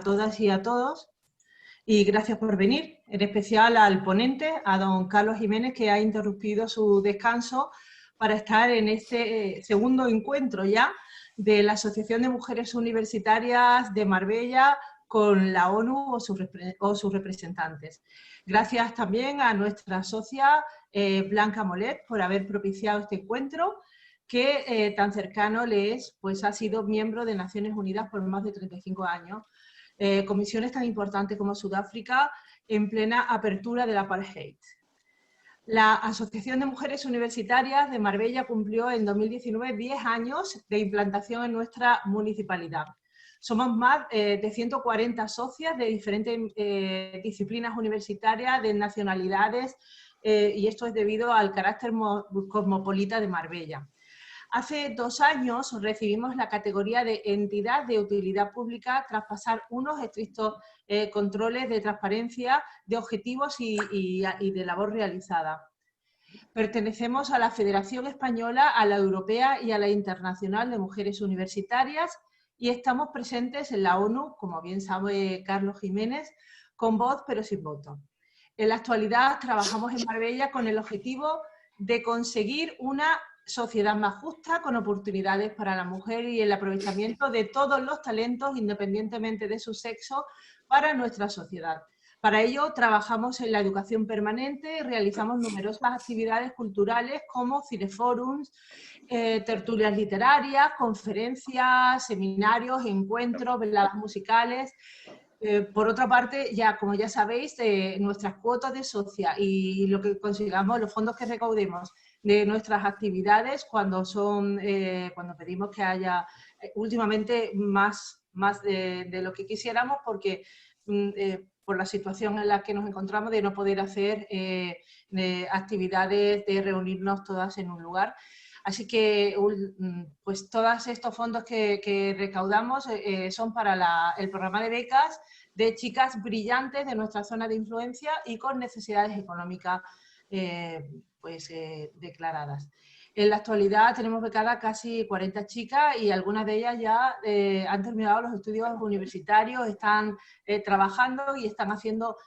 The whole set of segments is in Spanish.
todas y a todos, y gracias por venir, en especial al ponente, a don Carlos Jiménez, que ha interrumpido su descanso para estar en este segundo encuentro ya de la Asociación de Mujeres Universitarias de Marbella con la ONU o sus representantes. Gracias también a nuestra socia Blanca Molet por haber propiciado este encuentro, que tan cercano le es, pues ha sido miembro de Naciones Unidas por más de 35 años, comisiones tan importantes como Sudáfrica en plena apertura del apartheid. La Asociación de Mujeres Universitarias de Marbella cumplió en 2019 10 años de implantación en nuestra municipalidad. Somos más de 140 socias de diferentes disciplinas universitarias, de nacionalidades, y esto es debido al carácter cosmopolita de Marbella. Hace 2 años recibimos la categoría de entidad de utilidad pública tras pasar unos estrictos controles de transparencia, de objetivos y de labor realizada. Pertenecemos a la Federación Española, a la Europea y a la Internacional de Mujeres Universitarias y estamos presentes en la ONU, como bien sabe Carlos Jiménez, con voz pero sin voto. En la actualidad trabajamos en Marbella con el objetivo de conseguir una sociedad más justa, con oportunidades para la mujer y el aprovechamiento de todos los talentos, independientemente de su sexo, para nuestra sociedad. Para ello trabajamos en la educación permanente y realizamos numerosas actividades culturales como cineforums, tertulias literarias, conferencias, seminarios, encuentros, veladas musicales. Por otra parte, como ya sabéis, nuestras cuotas de socia y lo que consigamos, los fondos que recaudemos de nuestras actividades cuando pedimos que haya últimamente más de lo que quisiéramos, porque por la situación en la que nos encontramos de no poder hacer actividades, de reunirnos todas en un lugar. Así que pues todos estos fondos que recaudamos son para el programa de becas de chicas brillantes de nuestra zona de influencia y con necesidades económicas declaradas. En la actualidad tenemos becadas casi 40 chicas y algunas de ellas ya han terminado los estudios universitarios, están trabajando y están haciendo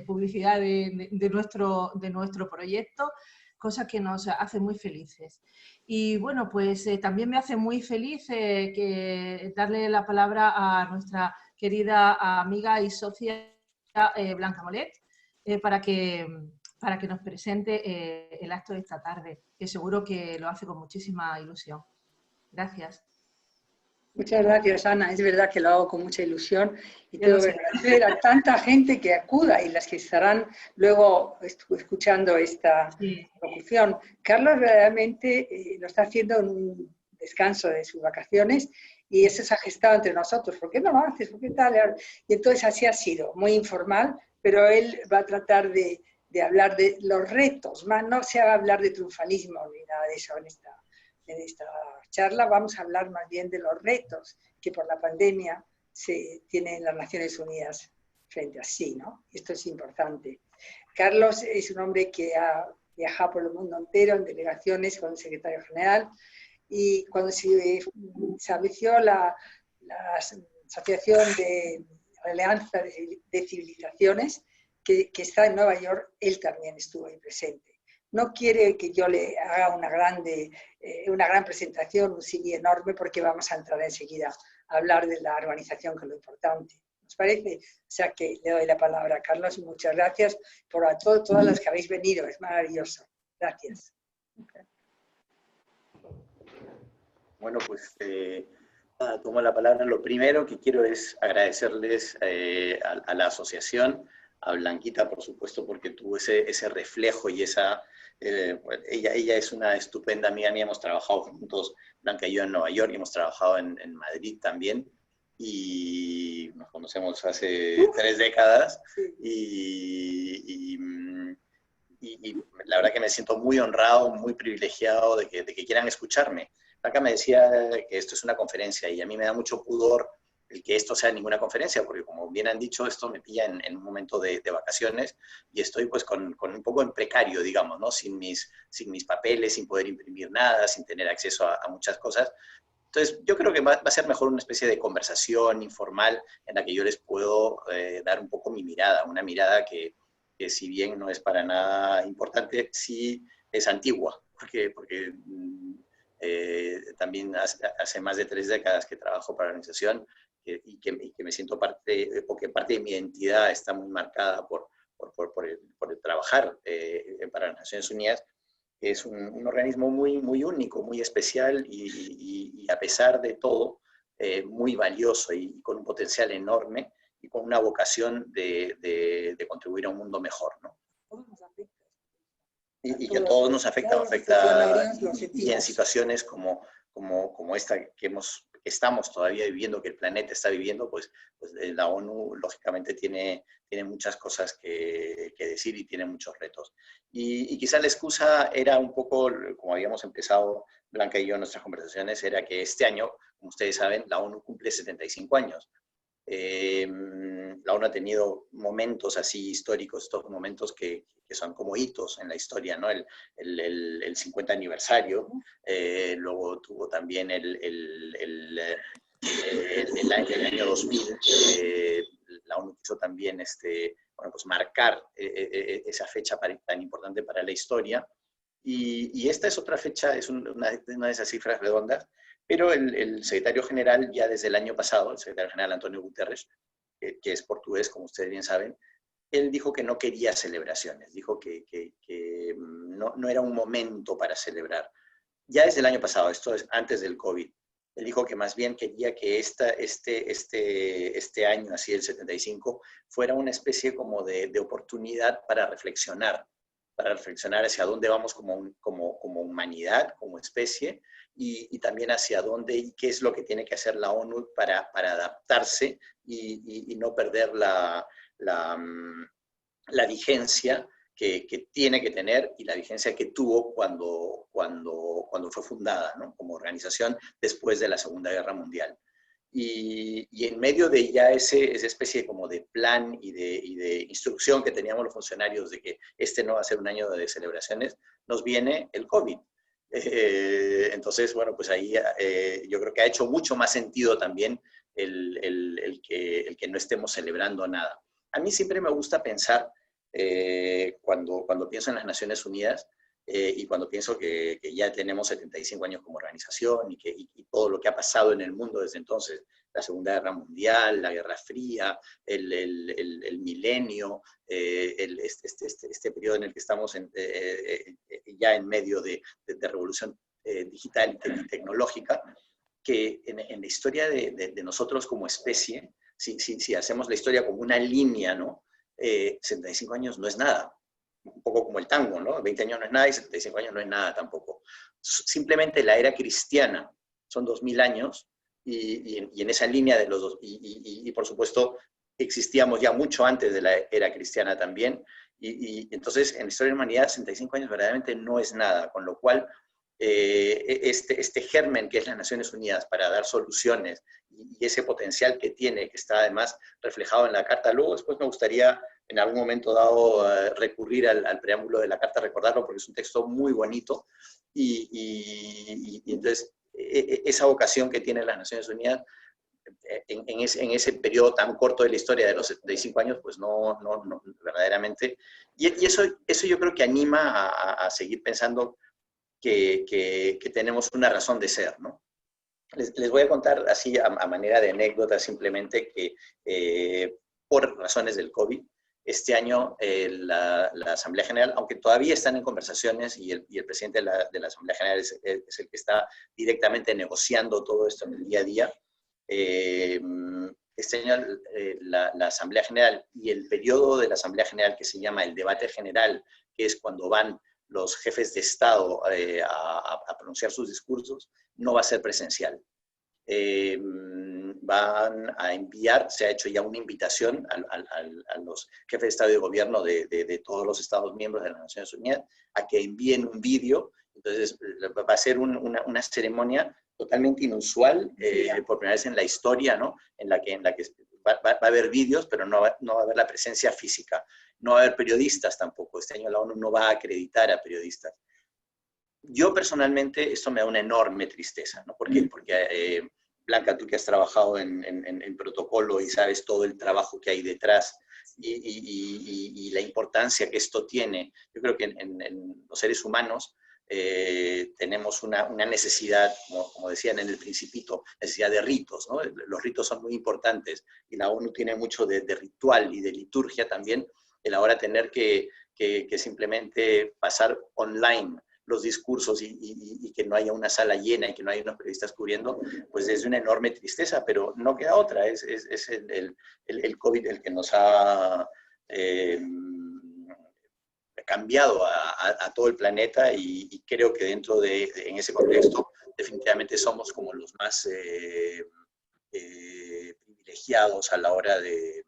publicidad de nuestro proyecto, cosa que nos hace muy felices. Y bueno, pues también me hace muy feliz darle la palabra a nuestra querida amiga y socia Blanca Molet para que nos presente el acto de esta tarde, que seguro que lo hace con muchísima ilusión. Gracias. Muchas gracias, Ana. Es verdad que lo hago con mucha ilusión y tengo que agradecer a tanta gente que acuda y las que estarán luego escuchando esta locución. Carlos realmente lo está haciendo en un descanso de sus vacaciones y eso se ha gestado entre nosotros. ¿Por qué no lo haces? ¿Por qué tal? Y entonces así ha sido, muy informal, pero él va a tratar de hablar de los retos, más no se va a hablar de triunfalismo ni nada de eso en esta charla. Vamos a hablar más bien de los retos que por la pandemia se tienen las Naciones Unidas frente a sí, ¿no? Esto es importante. Carlos es un hombre que ha viajado por el mundo entero en delegaciones con el secretario general y cuando se estableció la Asociación de Alianza de Civilizaciones que está en Nueva York, él también estuvo ahí presente. No quiere que yo le haga una gran presentación, un CV enorme, porque vamos a entrar enseguida a hablar de la organización, que es lo importante. ¿Os parece? O sea que le doy la palabra a Carlos y muchas gracias por a todas las que habéis venido. Es maravilloso. Gracias. Bueno, pues tomo la palabra. Lo primero que quiero es agradecerles a la asociación, a Blanquita, por supuesto, porque tuvo ese reflejo y esa... ella es una estupenda amiga mía, hemos trabajado juntos, Blanca y yo en Nueva York, y hemos trabajado en Madrid también, y nos conocemos hace 3 décadas, y la verdad que me siento muy honrado, muy privilegiado de que quieran escucharme. Blanca me decía que esto es una conferencia, y a mí me da mucho pudor el que esto sea ninguna conferencia, porque como bien han dicho, esto me pilla en un momento de vacaciones y estoy pues con un poco en precario, digamos, ¿no? Sin mis papeles, sin poder imprimir nada, sin tener acceso a muchas cosas. Entonces, yo creo que va a ser mejor una especie de conversación informal en la que yo les puedo dar un poco mi mirada, una mirada que si bien no es para nada importante, sí es antigua, porque también hace más de 3 décadas que trabajo para la organización y que me siento parte, porque parte de mi identidad está muy marcada por el trabajar para las Naciones Unidas. Es un organismo muy, muy único, muy especial y a pesar de todo, muy valioso y con un potencial enorme y con una vocación de contribuir a un mundo mejor, ¿no? Y que a todos nos afecta, y en situaciones como esta que estamos todavía viviendo, que el planeta está viviendo, pues la ONU lógicamente tiene muchas cosas que decir y tiene muchos retos. Y quizá la excusa era un poco, como habíamos empezado Blanca y yo en nuestras conversaciones, era que este año, como ustedes saben, la ONU cumple 75 años. La ONU ha tenido momentos así históricos, estos momentos que son como hitos en la historia, ¿no? El 50 aniversario, luego tuvo también el año 2000, la ONU quiso también bueno, pues marcar esa fecha tan importante para la historia, y esta es otra fecha, es una de esas cifras redondas, pero el secretario general ya desde el año pasado, el secretario general Antonio Guterres, que es portugués, como ustedes bien saben, él dijo que no quería celebraciones, dijo que no era un momento para celebrar. Ya desde el año pasado, esto es antes del COVID, él dijo que más bien quería que este año, así el 75, fuera una especie como de oportunidad para reflexionar hacia dónde vamos como humanidad, como especie, y también hacia dónde y qué es lo que tiene que hacer la ONU para adaptarse y no perder la vigencia que tiene que tener y la vigencia que tuvo cuando fue fundada, ¿no? Como organización después de la Segunda Guerra Mundial. Y en medio de ya esa especie como de plan y de instrucción que teníamos los funcionarios de que este no va a ser un año de celebraciones, nos viene el COVID. Entonces, bueno, pues ahí yo creo que ha hecho mucho más sentido también el que no estemos celebrando nada. A mí siempre me gusta pensar, cuando pienso en las Naciones Unidas, y cuando pienso que ya tenemos 75 años como organización y todo lo que ha pasado en el mundo desde entonces, la Segunda Guerra Mundial, la Guerra Fría, el milenio, este periodo en el que estamos ya en medio de revolución digital y tecnológica, que en la historia de nosotros como especie, si hacemos la historia como una línea, ¿no? 75 años no es nada. Un poco como el tango, ¿no? 20 años no es nada y 75 años no es nada tampoco. Simplemente la era cristiana son 2000 años y en esa línea de los dos, y por supuesto existíamos ya mucho antes de la era cristiana también, y entonces en la historia de la humanidad 65 años verdaderamente no es nada, con lo cual este germen que es las Naciones Unidas para dar soluciones y ese potencial que tiene, que está además reflejado en la Carta. Luego después me gustaría en algún momento dado recurrir al preámbulo de la Carta, recordarlo porque es un texto muy bonito y entonces esa vocación que tienen las Naciones Unidas en ese periodo tan corto de la historia de los 75 años, pues no verdaderamente. Y eso yo creo que anima a seguir pensando que tenemos una razón de ser, ¿no? Les voy a contar así a manera de anécdota simplemente que por razones del COVID, este año la Asamblea General, aunque todavía están en conversaciones y el presidente de la Asamblea General es el que está directamente negociando todo esto en el día a día, este año la Asamblea General y el periodo de la Asamblea General que se llama el debate general, que es cuando van los jefes de Estado a pronunciar sus discursos, no va a ser presencial. Van a enviar, se ha hecho ya una invitación a los jefes de Estado y de Gobierno de todos los Estados miembros de las Naciones Unidas a que envíen un vídeo. Entonces va a ser una ceremonia totalmente inusual, por primera vez en la historia, ¿no? en la que va a haber vídeos, pero no va a haber la presencia física. No va a haber periodistas tampoco. Este año la ONU no va a acreditar a periodistas. yo personalmente esto me da una enorme tristeza, ¿no? ¿Por qué? Porque Blanca, tú que has trabajado en protocolo y sabes todo el trabajo que hay detrás y la importancia que esto tiene, yo creo que en los seres humanos tenemos una necesidad, como decían en el Principito, necesidad de ritos, ¿no? Los ritos son muy importantes y la ONU tiene mucho de ritual y de liturgia también, el ahora tener que simplemente pasar online los discursos y que no haya una sala llena y que no haya unos periodistas cubriendo, pues es una enorme tristeza, pero no queda otra, es el COVID el que nos ha cambiado a todo el planeta y creo que dentro en ese contexto definitivamente somos como los más privilegiados a la hora de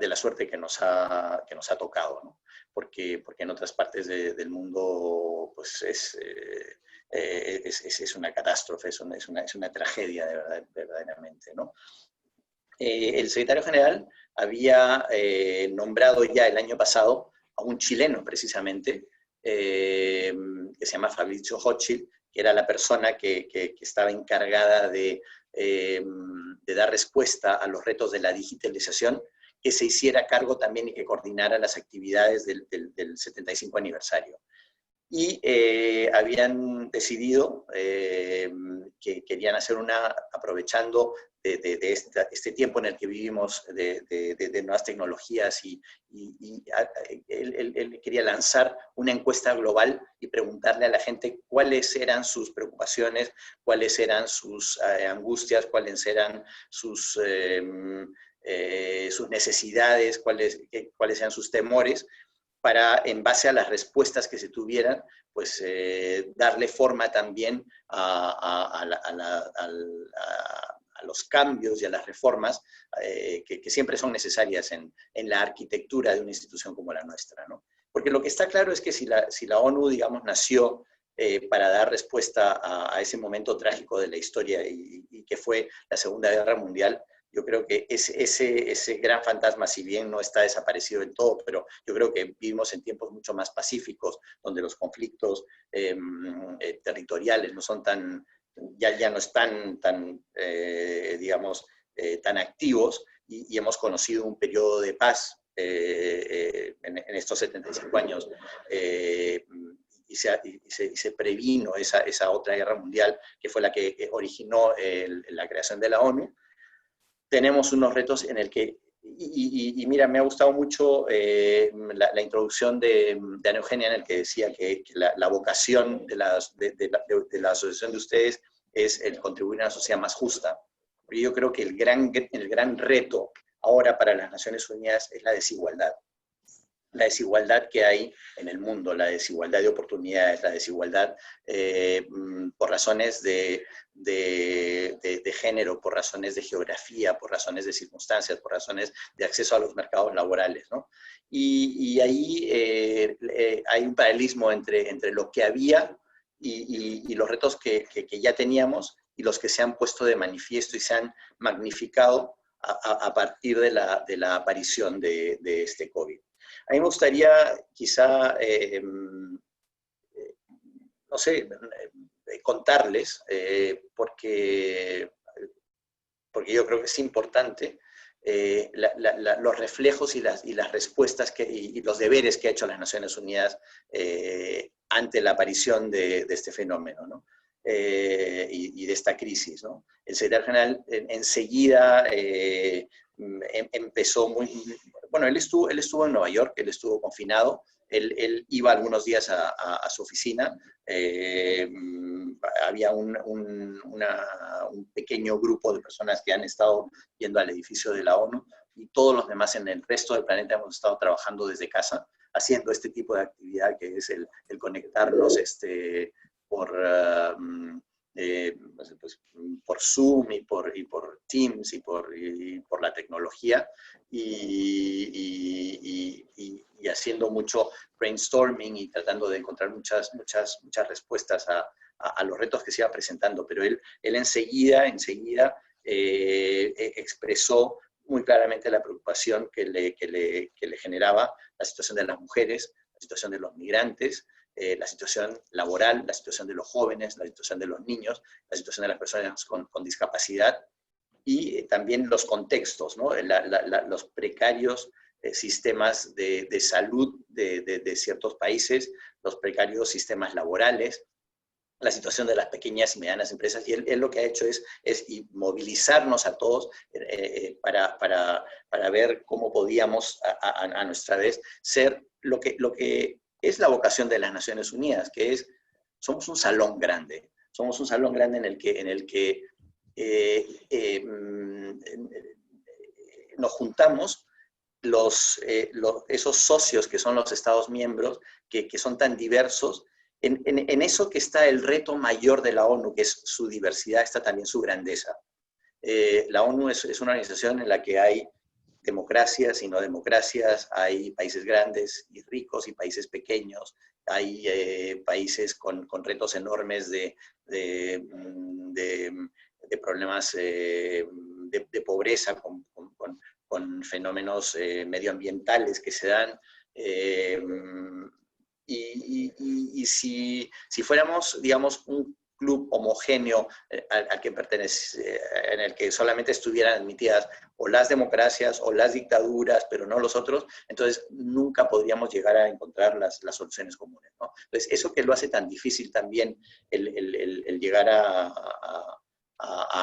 la suerte que nos ha tocado, ¿no? Porque en otras partes del mundo pues es una catástrofe, es una tragedia verdaderamente, ¿no? El secretario general había nombrado ya el año pasado a un chileno precisamente, que se llama Fabricio Hochschild, que era la persona que estaba encargada de dar respuesta a los retos de la digitalización, que se hiciera cargo también y que coordinara las actividades del 75 aniversario. Y habían decidido que querían hacer aprovechando este tiempo en el que vivimos de nuevas tecnologías y él quería lanzar una encuesta global y preguntarle a la gente cuáles eran sus preocupaciones, cuáles eran sus angustias, cuáles eran sus necesidades, cuáles eran sus temores, para, en base a las respuestas que se tuvieran, pues darle forma también a los cambios y a las reformas que siempre son necesarias en la arquitectura de una institución como la nuestra, ¿no? Porque lo que está claro es que si la ONU, digamos, nació para dar respuesta a ese momento trágico de la historia y que fue la Segunda Guerra Mundial, yo creo que ese gran fantasma, si bien no está desaparecido del todo, pero yo creo que vivimos en tiempos mucho más pacíficos, donde los conflictos territoriales no son ya no están digamos, tan activos y hemos conocido un periodo de paz en estos 75 años y se previno esa otra guerra mundial que fue la que originó la creación de la ONU. Tenemos unos retos en el que, y mira, me ha gustado mucho la introducción de Ana Eugenia, en el que decía que la vocación de la asociación de ustedes es el contribuir a una sociedad más justa. Porque yo creo que el gran reto ahora para las Naciones Unidas es la desigualdad. La desigualdad que hay en el mundo, la desigualdad de oportunidades, la desigualdad por razones de género, por razones de geografía, por razones de circunstancias, por razones de acceso a los mercados laborales, ¿no? Y ahí hay un paralelismo entre lo que había y los retos que ya teníamos y los que se han puesto de manifiesto y se han magnificado a partir de la aparición de este COVID. A mí me gustaría quizá, no sé, contarles, porque yo creo que es importante, los reflejos y las respuestas y los deberes que ha hecho las Naciones Unidas ante la aparición de este fenómeno, ¿no? Y de esta crisis, ¿no? El secretario general enseguida empezó bueno, él estuvo en Nueva York, él estuvo confinado, él iba algunos días a su oficina, había un pequeño grupo de personas que han estado yendo al edificio de la ONU y todos los demás en el resto del planeta hemos estado trabajando desde casa, haciendo este tipo de actividad que es el conectarnos por Zoom y por Teams y por la tecnología y haciendo mucho brainstorming y tratando de encontrar muchas respuestas a los retos que se iba presentando, pero él enseguida expresó muy claramente la preocupación que le generaba la situación de las mujeres, la situación de los migrantes, la situación laboral, la situación de los jóvenes, la situación de los niños, la situación de las personas con discapacidad, y también los contextos, ¿no? Los precarios sistemas de salud de ciertos países, los precarios sistemas laborales, la situación de las pequeñas y medianas empresas, y él lo que ha hecho es movilizarnos a todos para ver cómo podíamos a nuestra vez ser lo que es la vocación de las Naciones Unidas, que es, somos un salón grande en el que nos juntamos esos socios que son los Estados miembros, que son tan diversos. En eso que está el reto mayor de la ONU, que es su diversidad, está también su grandeza. La ONU es una organización en la que hay democracias y no democracias, hay países grandes y ricos y países pequeños, hay países con retos enormes de problemas de pobreza, con fenómenos medioambientales que se dan. Y si fuéramos, digamos, un club homogéneo al que pertenece, en el que solamente estuvieran admitidas o las democracias o las dictaduras, pero no los otros, entonces nunca podríamos llegar a encontrar las soluciones comunes, ¿no? Entonces, eso que lo hace tan difícil también el llegar a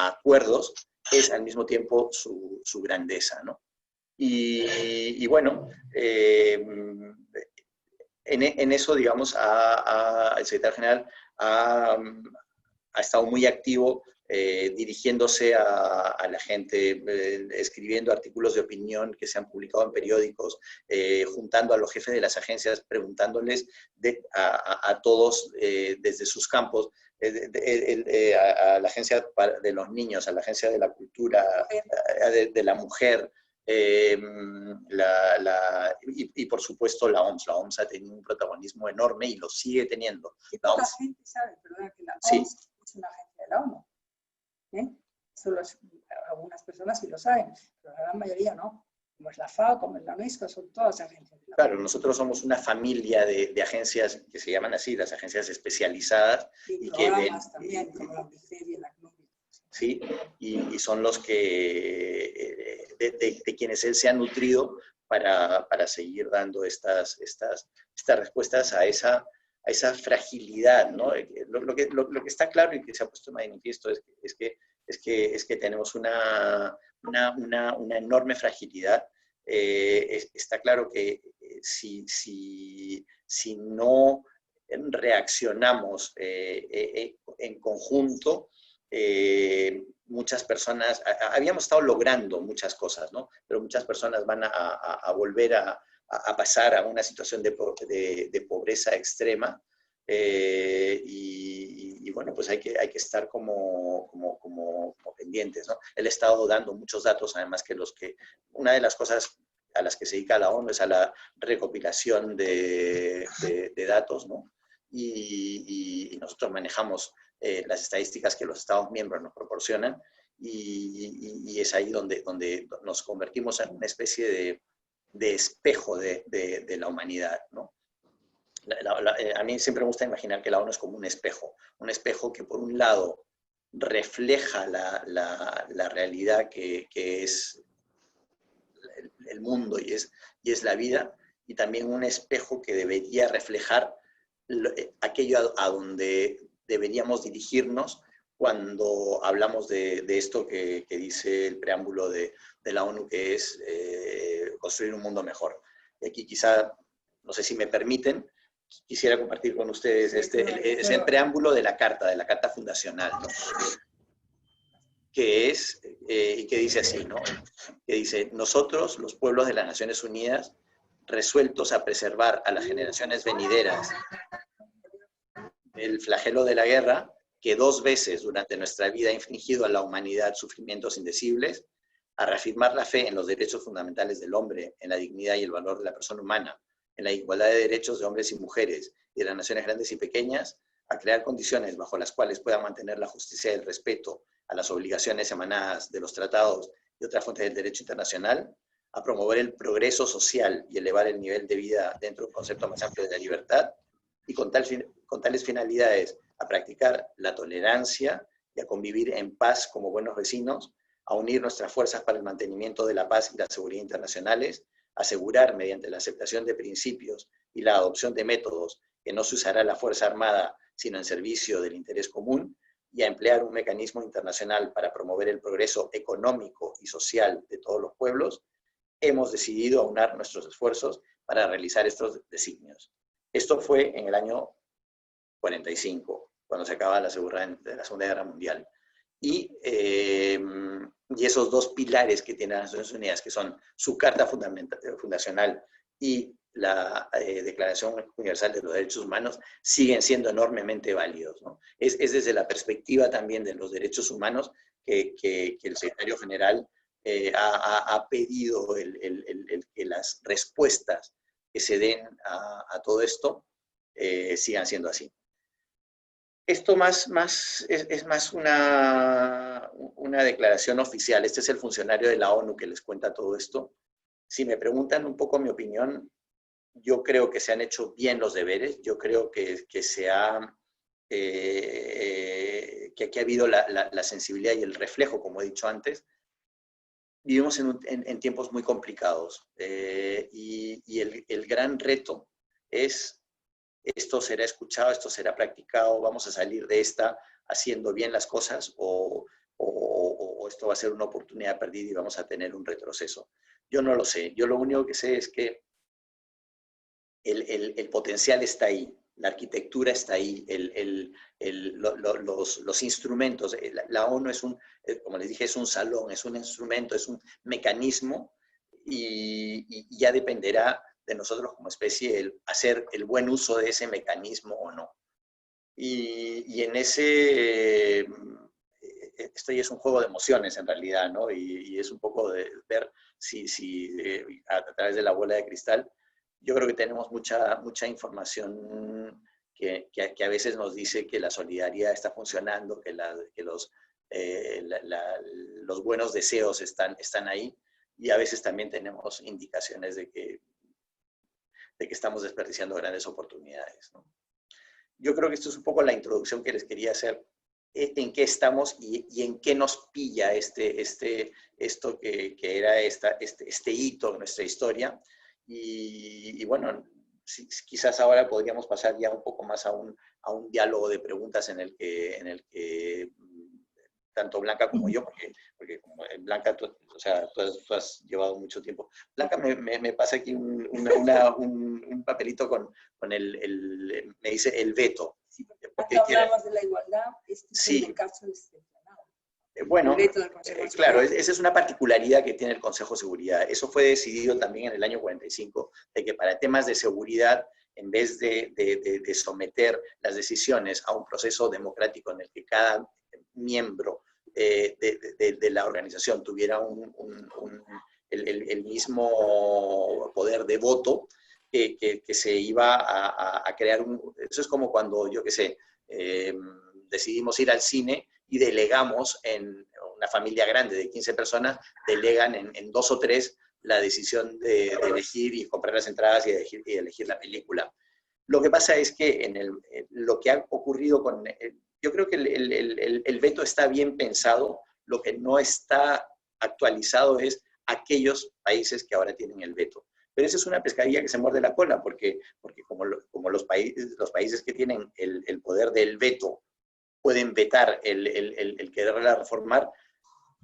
acuerdos, es al mismo tiempo su grandeza, ¿no? Y bueno, en eso, digamos, el secretario general ha estado muy activo dirigiéndose a la gente, escribiendo artículos de opinión que se han publicado en periódicos, juntando a los jefes de las agencias, preguntándoles a todos desde sus campos, a la agencia de los niños, a la agencia de la cultura, de la mujer, y por supuesto la OMS. La OMS ha tenido un protagonismo enorme y lo sigue teniendo. Y poca gente sabe, perdón, que la OMS es una agencia de la ONU. Solo algunas personas sí lo saben, pero la gran mayoría no. Como es la FAO, como es la UNESCO, son todas agencias de la ONU. Claro, nosotros somos una familia de agencias que se llaman así, las agencias especializadas. Y programas también, como la UNICEF y la CNUR. Sí, y son los que, de quienes él se ha nutrido para seguir dando estas respuestas a esa fragilidad, ¿no? Lo que está claro y que se ha puesto de manifiesto es que tenemos una enorme fragilidad. Está claro que si no reaccionamos en conjunto, muchas personas, habíamos estado logrando muchas cosas, ¿no? Pero muchas personas van a volver a pasar a una situación de pobreza extrema, y bueno, pues hay que estar como pendientes, ¿no? Él ha estado dando muchos datos, además que una de las cosas a las que se dedica la ONU es a la recopilación de datos, ¿no? Y nosotros manejamos las estadísticas que los Estados miembros nos proporcionan, y es ahí donde nos convertimos en una especie de espejo de la humanidad, ¿no? A mí siempre me gusta imaginar que la ONU es como un espejo que por un lado refleja la realidad que es el mundo y es la vida, y también un espejo que debería reflejar aquello a donde deberíamos dirigirnos cuando hablamos de esto que dice el preámbulo de la ONU, que es construir un mundo mejor. Y aquí quizá, no sé si me permiten, quisiera compartir con ustedes es el preámbulo de la carta fundacional, ¿no? Que es, y que dice así, ¿no? Que dice: nosotros, los pueblos de las Naciones Unidas, resueltos a preservar a las generaciones venideras del flagelo de la guerra, que 2 veces durante nuestra vida ha infligido a la humanidad sufrimientos indecibles, a reafirmar la fe en los derechos fundamentales del hombre, en la dignidad y el valor de la persona humana, en la igualdad de derechos de hombres y mujeres y de las naciones grandes y pequeñas, a crear condiciones bajo las cuales puedan mantener la justicia y el respeto a las obligaciones emanadas de los tratados y otras fuentes del derecho internacional, a promover el progreso social y elevar el nivel de vida dentro de un concepto más amplio de la libertad, y con tales finalidades, a practicar la tolerancia y a convivir en paz como buenos vecinos, a unir nuestras fuerzas para el mantenimiento de la paz y la seguridad internacionales, asegurar mediante la aceptación de principios y la adopción de métodos que no se usará la Fuerza Armada sino en servicio del interés común, y a emplear un mecanismo internacional para promover el progreso económico y social de todos los pueblos, hemos decidido aunar nuestros esfuerzos para realizar estos designios. Esto fue en el año 45, cuando se acaba la Segunda Guerra Mundial. Y esos dos pilares que tienen las Naciones Unidas, que son su Carta Fundacional y la Declaración Universal de los Derechos Humanos, siguen siendo enormemente válidos, ¿no? Es desde la perspectiva también de los derechos humanos que el secretario general ha pedido que las respuestas que se den a todo esto sigan siendo así. Esto es más una declaración oficial. Este es el funcionario de la ONU que les cuenta todo esto. Si me preguntan un poco mi opinión, yo creo que se han hecho bien los deberes. Yo creo que aquí ha habido la sensibilidad y el reflejo, como he dicho antes. Vivimos en tiempos muy complicados y el gran reto es: esto será escuchado, esto será practicado, vamos a salir de esta haciendo bien las cosas, o esto va a ser una oportunidad perdida y vamos a tener un retroceso. Yo no lo sé. Yo lo único que sé es que el potencial está ahí, la arquitectura está ahí, los instrumentos. La ONU es como les dije, es un salón, es un instrumento, es un mecanismo, y ya dependerá de nosotros como especie el hacer el buen uso de ese mecanismo o no. Y en esto ya es un juego de emociones en realidad, ¿no? Y es un poco de ver si a través de la bola de cristal. Yo creo que tenemos mucha información que a veces nos dice que la solidaridad está funcionando, que los buenos deseos están ahí, y a veces también tenemos indicaciones de que estamos desperdiciando grandes oportunidades, ¿no? Yo creo que esto es un poco la introducción que les quería hacer, en qué estamos y en qué nos pilla esto que era este hito en nuestra historia. Y bueno, quizás ahora podríamos pasar ya un poco más a un diálogo de preguntas en el que tanto Blanca como yo, porque como Blanca, tú has llevado mucho tiempo. Blanca me pasa aquí un papelito con me dice el veto. Sí, porque hablamos de la igualdad, este sí. es el caso excepcional. Bueno, claro, esa es una particularidad que tiene el Consejo de Seguridad. Eso fue decidido también en el año 45, de que para temas de seguridad, en vez de someter las decisiones a un proceso democrático en el que cada miembro de la organización tuviera el mismo poder de voto, que se iba a crear eso es como cuando, yo qué sé, decidimos ir al cine y delegamos en una familia grande de 15 personas, delegan en 2 o 3 la decisión de elegir y comprar las entradas y elegir la película. Lo que pasa es que lo que ha ocurrido yo creo que el veto está bien pensado. Lo que no está actualizado es aquellos países que ahora tienen el veto. Pero esa es una pescadilla que se muerde la cola, porque como los países que tienen el poder del veto pueden vetar el quererla reformar,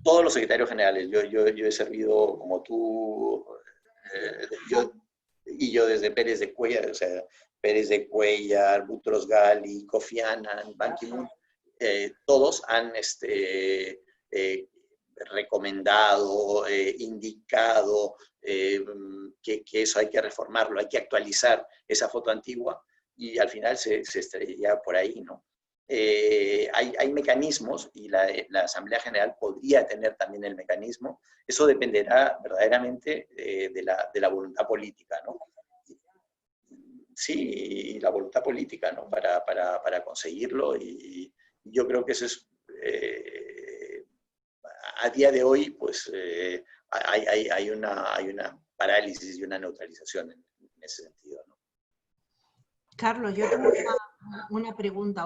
todos los secretarios generales, yo he servido como tú, yo desde Pérez de Cuellar, o sea, Pérez de Cuellar, Boutros Ghali, Kofi Annan, Ban Ki-moon, todos han recomendado, indicado que eso hay que reformarlo, hay que actualizar esa foto antigua, y al final se estrella por ahí, ¿no? Hay mecanismos, y la Asamblea General podría tener también el mecanismo. Eso dependerá verdaderamente de la voluntad política, ¿no? Sí, la voluntad política, ¿no? Para conseguirlo, y yo creo que eso es... a día de hoy, pues hay una parálisis y una neutralización en ese sentido, ¿no? Carlos, yo tengo una pregunta.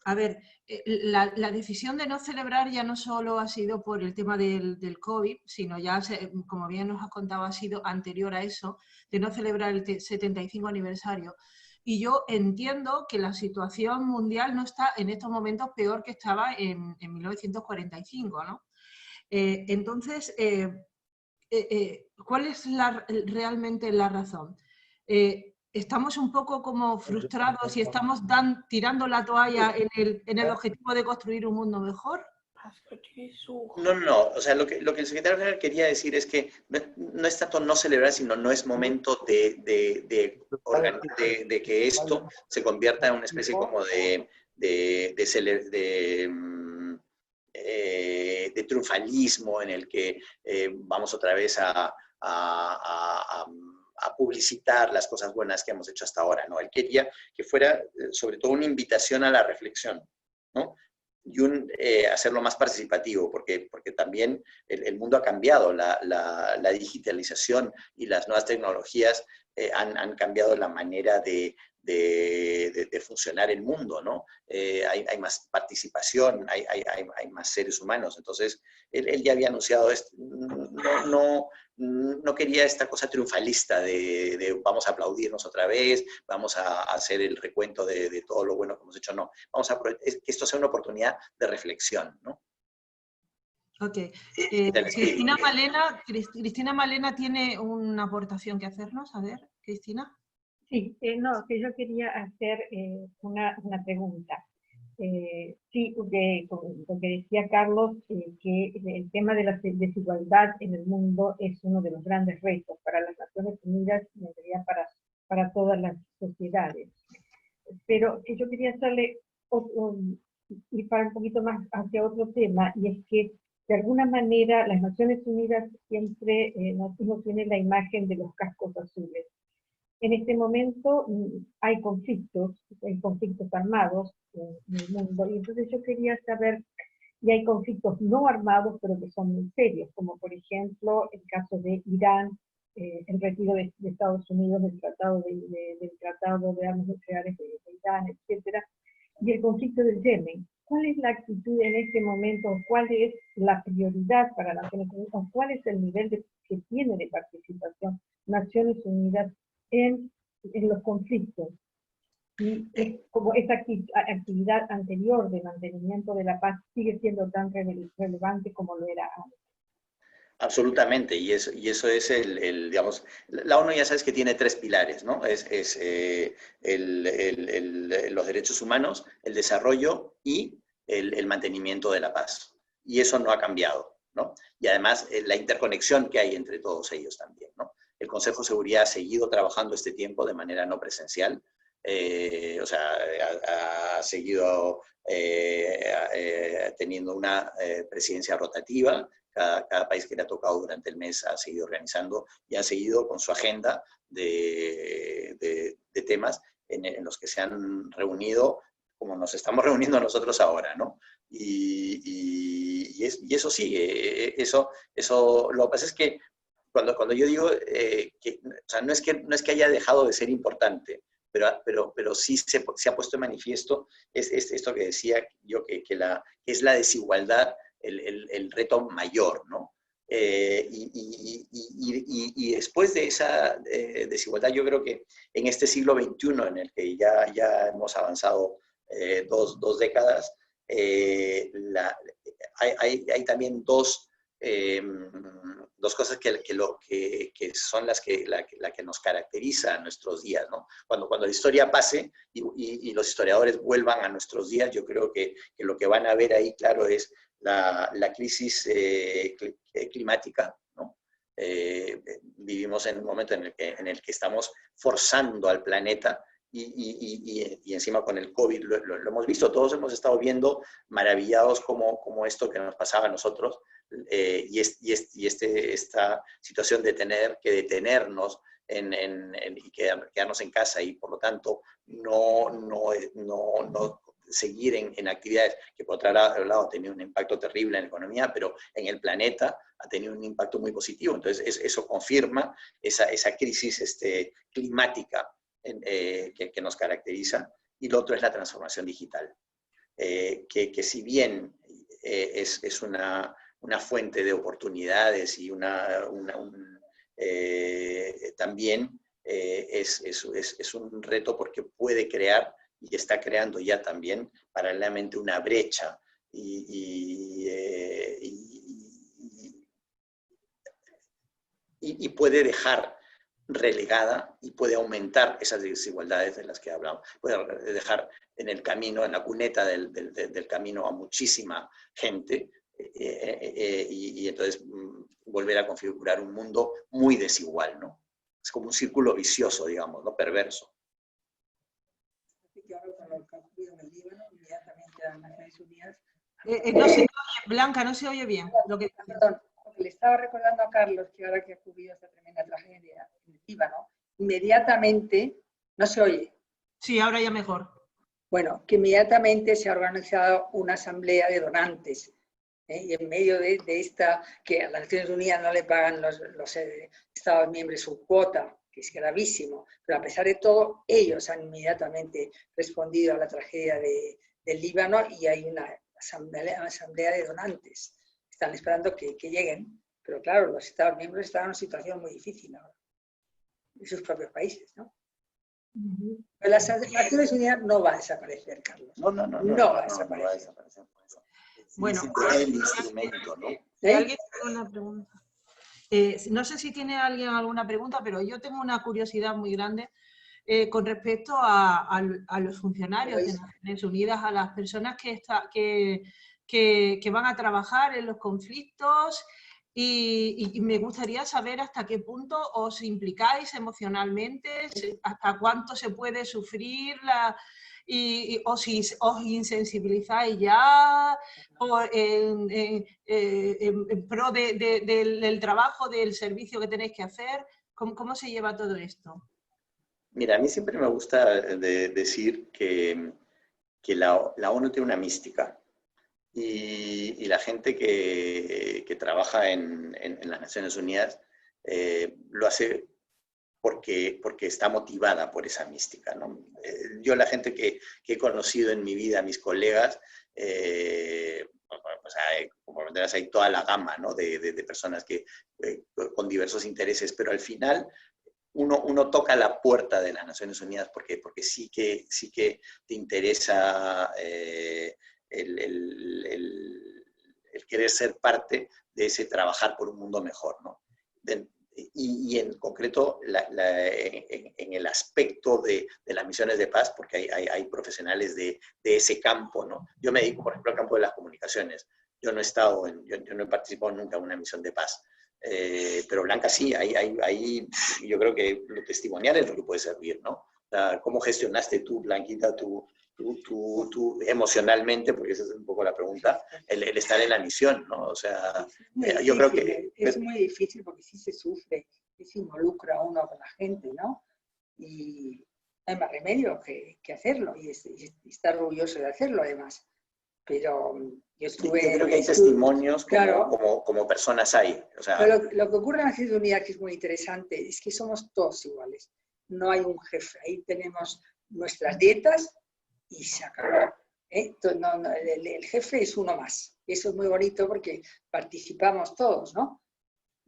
A ver, la decisión de no celebrar ya no solo ha sido por el tema del COVID, sino ya, como bien nos has contado, ha sido anterior a eso, de no celebrar el 75 aniversario. Y yo entiendo que la situación mundial no está en estos momentos peor que estaba en 1945, ¿no? Entonces, ¿cuál es realmente la razón? ¿Estamos un poco como frustrados y estamos tirando la toalla en el objetivo de construir un mundo mejor? No. O sea, lo que el secretario general quería decir es que no es tanto no celebrar, sino no es momento de que esto se convierta en una especie como de triunfalismo en el que vamos otra vez a publicitar las cosas buenas que hemos hecho hasta ahora, ¿no? Él quería que fuera sobre todo una invitación a la reflexión, ¿no? Y hacerlo más participativo, porque también el mundo ha cambiado, la digitalización y las nuevas tecnologías han cambiado la manera de funcionar el mundo, ¿no? Hay más participación, hay más seres humanos. Entonces, él ya había anunciado esto. No quería esta cosa triunfalista de vamos a aplaudirnos otra vez, vamos a hacer el recuento de todo lo bueno que hemos hecho. No, que esto sea una oportunidad de reflexión, ¿no? Ok. Cristina Malena tiene una aportación que hacernos. A ver, Cristina. Sí, no, que yo quería hacer una pregunta. Sí, lo que decía Carlos, que el tema de la desigualdad en el mundo es uno de los grandes retos para las Naciones Unidas y en realidad para todas las sociedades. Pero que yo quería hacerle ir para un poquito más hacia otro tema, y es que de alguna manera las Naciones Unidas siempre nos tienen la imagen de los cascos azules. En este momento hay conflictos armados en el mundo, y entonces yo quería saber, y hay conflictos no armados, pero que son muy serios, como por ejemplo el caso de Irán, el retiro de Estados Unidos del Tratado de Armas Nucleares de Irán, etc. Y el conflicto del Yemen. ¿Cuál es la actitud en este momento? ¿Cuál es la prioridad para Naciones Unidas? ¿Cuál es el nivel que tiene de participación Naciones Unidas en los conflictos? Y como esa actividad anterior de mantenimiento de la paz sigue siendo tan relevante como lo era antes. Absolutamente, y eso es digamos, la ONU ya sabes que tiene 3 pilares, ¿no? Los derechos humanos, el desarrollo y el mantenimiento de la paz. Y eso no ha cambiado, ¿no? Y además la interconexión que hay entre todos ellos también, ¿no? El Consejo de Seguridad ha seguido trabajando este tiempo de manera no presencial, o sea, ha seguido teniendo una presidencia rotativa. Cada país que le ha tocado durante el mes ha seguido organizando y ha seguido con su agenda de temas en los que se han reunido, como nos estamos reuniendo nosotros ahora, ¿no? Y eso sigue, eso lo que pasa es que cuando yo digo que, o sea, no es que haya dejado de ser importante, pero sí se ha puesto en manifiesto esto que decía yo, que es la desigualdad el reto mayor, ¿no? Y después de esa desigualdad, yo creo que en este siglo XXI, en el que ya hemos avanzado 2 décadas, hay también dos cosas que son la que nos caracteriza a nuestros días, ¿no? Cuando la historia pase y los historiadores vuelvan a nuestros días, yo creo que lo que van a ver ahí, claro, es la crisis climática, ¿no? Vivimos en un momento en el que estamos forzando al planeta y encima con el COVID lo hemos visto, todos hemos estado viendo maravillados como esto que nos pasaba a nosotros, esta situación de tener que detenernos y quedarnos en casa, y por lo tanto no seguir en actividades que por otro lado ha tenido un impacto terrible en la economía, pero en el planeta ha tenido un impacto muy positivo. Entonces eso confirma esa crisis climática que nos caracteriza. Y lo otro es la transformación digital, que si bien es una fuente de oportunidades y también es un reto porque puede crear y está creando ya también paralelamente una brecha y puede dejar relegada y puede aumentar esas desigualdades de las que hablamos. Puede dejar en el camino, en la cuneta del camino a muchísima gente y entonces volver a configurar un mundo muy desigual, ¿no? Es como un círculo vicioso, digamos, ¿no? Perverso. No se oye, Blanca, no se oye bien. Perdón, le estaba recordando a Carlos que ahora que ha ocurrido esta tremenda tragedia en el Líbano, inmediatamente, no se oye. Sí, ahora ya mejor. Bueno, que inmediatamente se ha organizado una asamblea de donantes, y en medio de esta, que a las Naciones Unidas no le pagan los Estados miembros su cuota, que es gravísimo, pero a pesar de todo, ellos han inmediatamente respondido a la tragedia del Líbano y hay una asamblea de donantes. Están esperando que lleguen, pero claro, los Estados miembros están en una situación muy difícil ahora, en sus propios países, ¿no? Pero las Naciones Unidas no va a desaparecer, Carlos. No va a desaparecer. Bueno, el instrumento, ¿no? ¿Alguien tiene una pregunta? No sé si tiene alguien alguna pregunta, pero yo tengo una curiosidad muy grande con respecto a los funcionarios de Naciones Unidas, a las personas que van a trabajar en los conflictos y me gustaría saber hasta qué punto os implicáis emocionalmente, hasta cuánto se puede sufrir o si os insensibilizáis ya en pro del trabajo, del servicio que tenéis que hacer. ¿Cómo se lleva todo esto? Mira, a mí siempre me gusta decir que la ONU tiene una mística y la gente que trabaja en las Naciones Unidas lo hace porque está motivada por esa mística, ¿no? Yo la gente que he conocido en mi vida, mis colegas, como tendrás ahí toda la gama, ¿no? de personas con diversos intereses, pero al final uno toca la puerta de las Naciones Unidas porque sí que te interesa el querer ser parte de ese trabajar por un mundo mejor, ¿no? Y en concreto en el aspecto de las misiones de paz, porque hay profesionales de ese campo, ¿no? Yo me dedico, por ejemplo, al campo de las comunicaciones. Yo no he participado nunca en una misión de paz. Pero Blanca sí, ahí yo creo que lo testimonial es lo que puede servir, ¿no? O sea, ¿cómo gestionaste tú, Blanquita, tú emocionalmente, porque esa es un poco la pregunta, el estar en la misión, ¿no? O sea, yo creo que... Es muy difícil porque sí se sufre, sí se involucra uno con la gente, ¿no? Y no hay más remedio que hacerlo y estar orgulloso de hacerlo, además. Pero yo creo que hay testimonios como personas hay. O sea, pero lo que ocurre en las Naciones Unidas, que es muy interesante, es que somos todos iguales. No hay un jefe. Ahí tenemos nuestras dietas y se acabó. El jefe es uno más. Eso es muy bonito porque participamos todos, ¿no?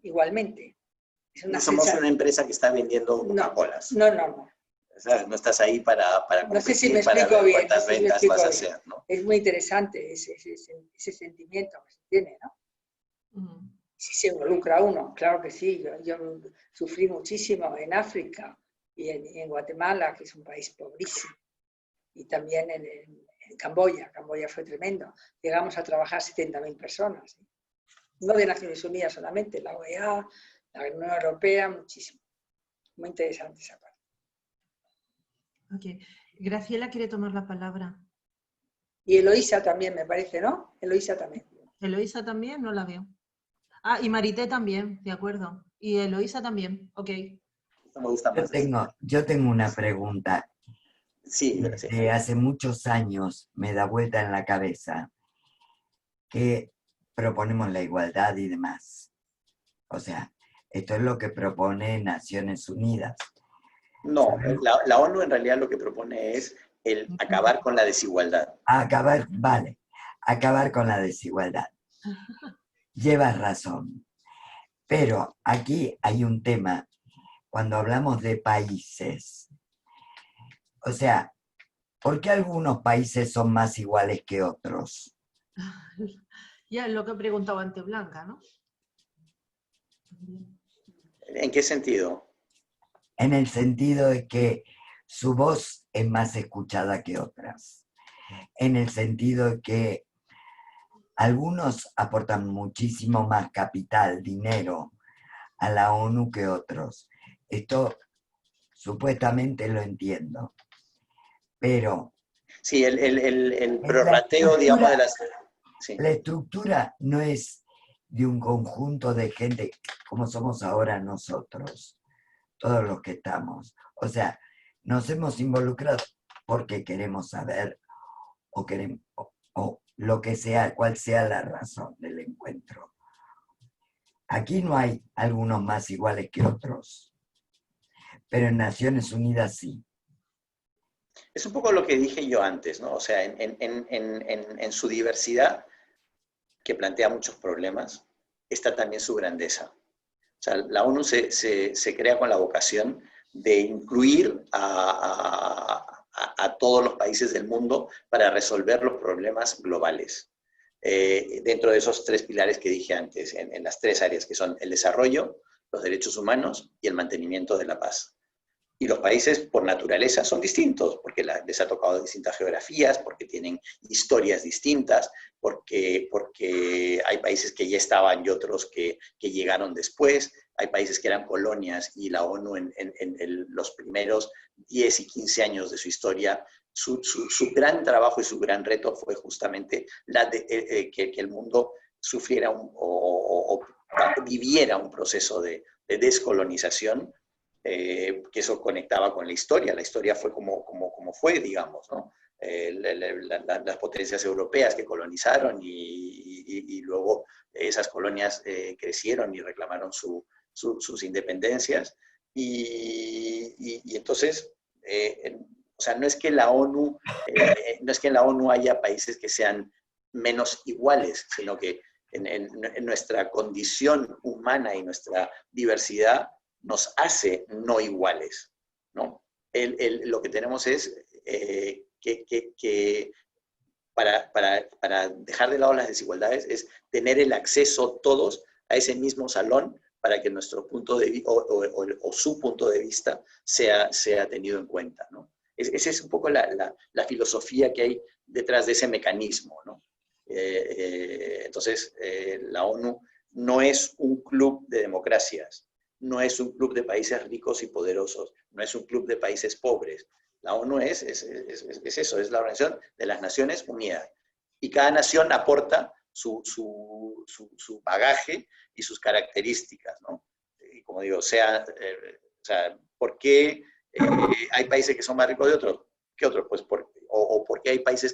Igualmente. No somos una empresa que está vendiendo Coca-Colas. No. O sea, no estás ahí para competir, no sé si me explico bien, cuántas ventas vas a hacer, ¿no? Es muy interesante ese sentimiento que se tiene, ¿no? Si se involucra uno, claro que sí. Yo sufrí muchísimo en África y en Guatemala, que es un país pobrísimo, y también en Camboya. Camboya fue tremendo. Llegamos a trabajar 70.000 personas, ¿sí? No de Naciones Unidas solamente, la OEA, la Unión Europea, muchísimo. Muy interesante esa parte. Ok. Graciela quiere tomar la palabra. Y Eloísa también, me parece, ¿no? Eloísa también. Eloísa también, no la veo. Ah, y Marité también, de acuerdo. Y Eloísa también, ok. Me gusta más. Yo tengo una pregunta. Sí, gracias. Desde hace muchos años me da vuelta en la cabeza que proponemos la igualdad y demás. O sea, esto es lo que propone Naciones Unidas. No, la ONU en realidad lo que propone es el acabar con la desigualdad. Acabar, vale, acabar con la desigualdad. Llevas razón. Pero aquí hay un tema, cuando hablamos de países. O sea, ¿por qué algunos países son más iguales que otros? Ya es lo que preguntaba antes Blanca, ¿no? ¿En qué sentido? En el sentido de que su voz es más escuchada que otras. En el sentido de que algunos aportan muchísimo más capital, dinero a la ONU que otros. Esto supuestamente lo entiendo. Pero Sí, el prorrateo, digamos, de las... Sí. La estructura no es de un conjunto de gente como somos ahora nosotros, todos los que estamos. O sea, nos hemos involucrado porque queremos saber o queremos, o lo que sea, cuál sea la razón del encuentro. Aquí no hay algunos más iguales que otros, pero en Naciones Unidas sí. Es un poco lo que dije yo antes, ¿no? O sea, en su diversidad, que plantea muchos problemas, está también su grandeza. O sea, la ONU se crea con la vocación de incluir a todos los países del mundo para resolver los problemas globales. Dentro de esos tres pilares que dije antes, en las tres áreas que son el desarrollo, los derechos humanos y el mantenimiento de la paz. Y los países, por naturaleza, son distintos, porque les ha tocado distintas geografías, porque tienen historias distintas, porque hay países que ya estaban y otros que llegaron después, hay países que eran colonias y la ONU en los primeros 10 y 15 años de su historia, su gran trabajo y su gran reto fue justamente que el mundo sufriera o viviera un proceso de descolonización, que eso conectaba con la historia fue como fue, digamos, ¿no? Las potencias europeas que colonizaron y luego esas colonias crecieron y reclamaron sus independencias, y entonces, o sea, no es que la ONU, no es que en la ONU haya países que sean menos iguales, sino que en nuestra condición humana y nuestra diversidad nos hace no iguales, ¿no? Lo que tenemos es que para dejar de lado las desigualdades es tener el acceso todos a ese mismo salón para que nuestro punto de vista o su punto de vista sea tenido en cuenta, ¿no? Esa es un poco la filosofía que hay detrás de ese mecanismo, ¿no? Entonces, la ONU no es un club de democracias, no es un club de países ricos y poderosos, no es un club de países pobres. La ONU es eso, es la Organización de las Naciones Unidas. Y cada nación aporta su bagaje y sus características, ¿no? Y como digo, o sea, ¿por qué hay países que son más ricos que otros? Pues o porque hay países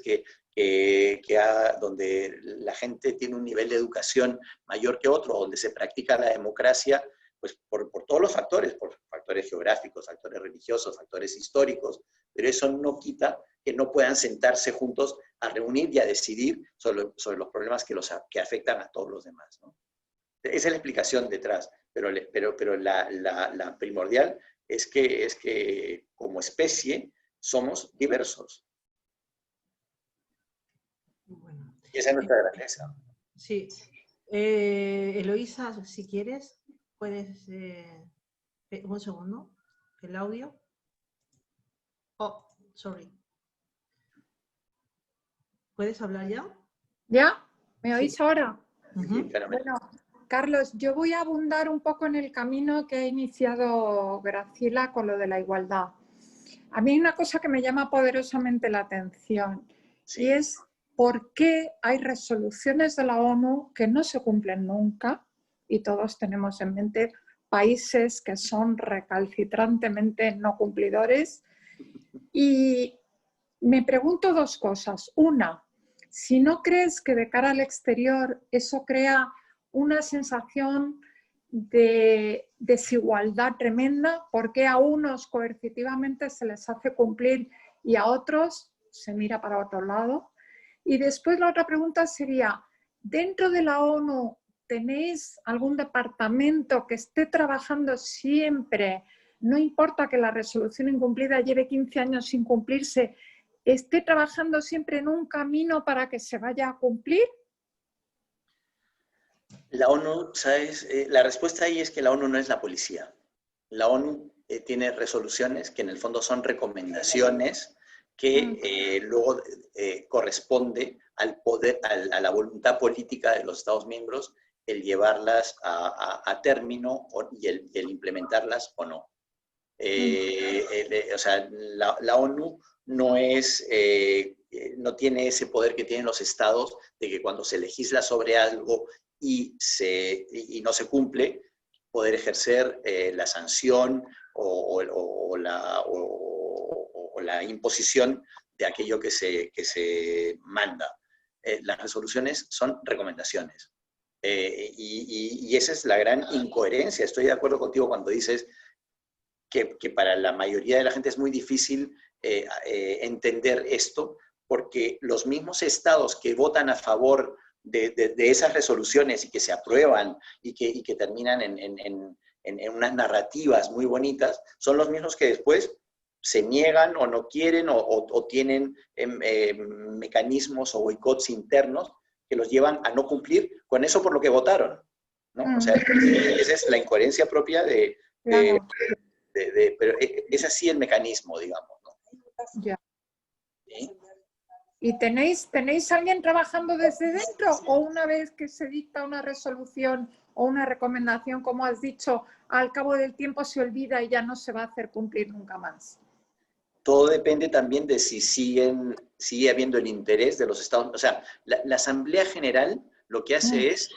donde la gente tiene un nivel de educación mayor que otro, donde se practica la democracia, pues por todos los factores, por factores geográficos, factores religiosos, factores históricos, pero eso no quita que no puedan sentarse juntos a reunir y a decidir sobre los problemas que afectan a todos los demás, ¿no? Esa es la explicación detrás, pero la primordial es que como especie somos diversos. Bueno. Y esa es nuestra grandeza. Sí. Eloísa, si quieres, puedes... un segundo. El audio. Oh, sorry. ¿Puedes hablar ya? ¿Ya? ¿Me oís Sí. ahora? Sí, Bueno, Carlos, yo voy a abundar un poco en el camino que ha iniciado Graciela con lo de la igualdad. A mí hay una cosa que me llama poderosamente la atención, sí. Y es por qué hay resoluciones de la ONU que no se cumplen nunca, y todos tenemos en mente países que son recalcitrantemente no cumplidores, y Me pregunto dos cosas. Una, si no crees que de cara al exterior eso crea una sensación de desigualdad tremenda, porque a unos coercitivamente se les hace cumplir y a otros se mira para otro lado. Y después la otra pregunta sería, ¿dentro de la ONU tenéis algún departamento que esté trabajando siempre, no importa que la resolución incumplida lleve 15 años sin cumplirse, esté trabajando siempre en un camino para que se vaya a cumplir? La ONU, ¿sabes? La respuesta ahí es que la ONU no es la policía. La ONU tiene resoluciones que en el fondo son recomendaciones que luego corresponde al poder, a la voluntad política de los Estados miembros el llevarlas a término y el implementarlas o no. O sea, la ONU no es, no tiene ese poder que tienen los estados de que cuando se legisla sobre algo y no se cumple, poder ejercer la sanción o la imposición de aquello que se manda. Las resoluciones son recomendaciones. Y esa es la gran incoherencia. Estoy de acuerdo contigo cuando dices que para la mayoría de la gente es muy difícil entender esto, porque los mismos estados que votan a favor de esas resoluciones y que se aprueban y que terminan en unas narrativas muy bonitas, son los mismos que después se niegan o no quieren o tienen mecanismos o boicots internos que los llevan a no cumplir con eso por lo que votaron, ¿no? O sea, esa es la incoherencia propia Claro. pero es así el mecanismo, digamos, ¿no? Ya. ¿Sí? ¿Y tenéis alguien trabajando desde dentro o una vez que se dicta una resolución o una recomendación, como has dicho, al cabo del tiempo se olvida y ya no se va a hacer cumplir nunca más? Todo depende también de si sigue habiendo el interés de los Estados. O sea, la Asamblea General lo que hace es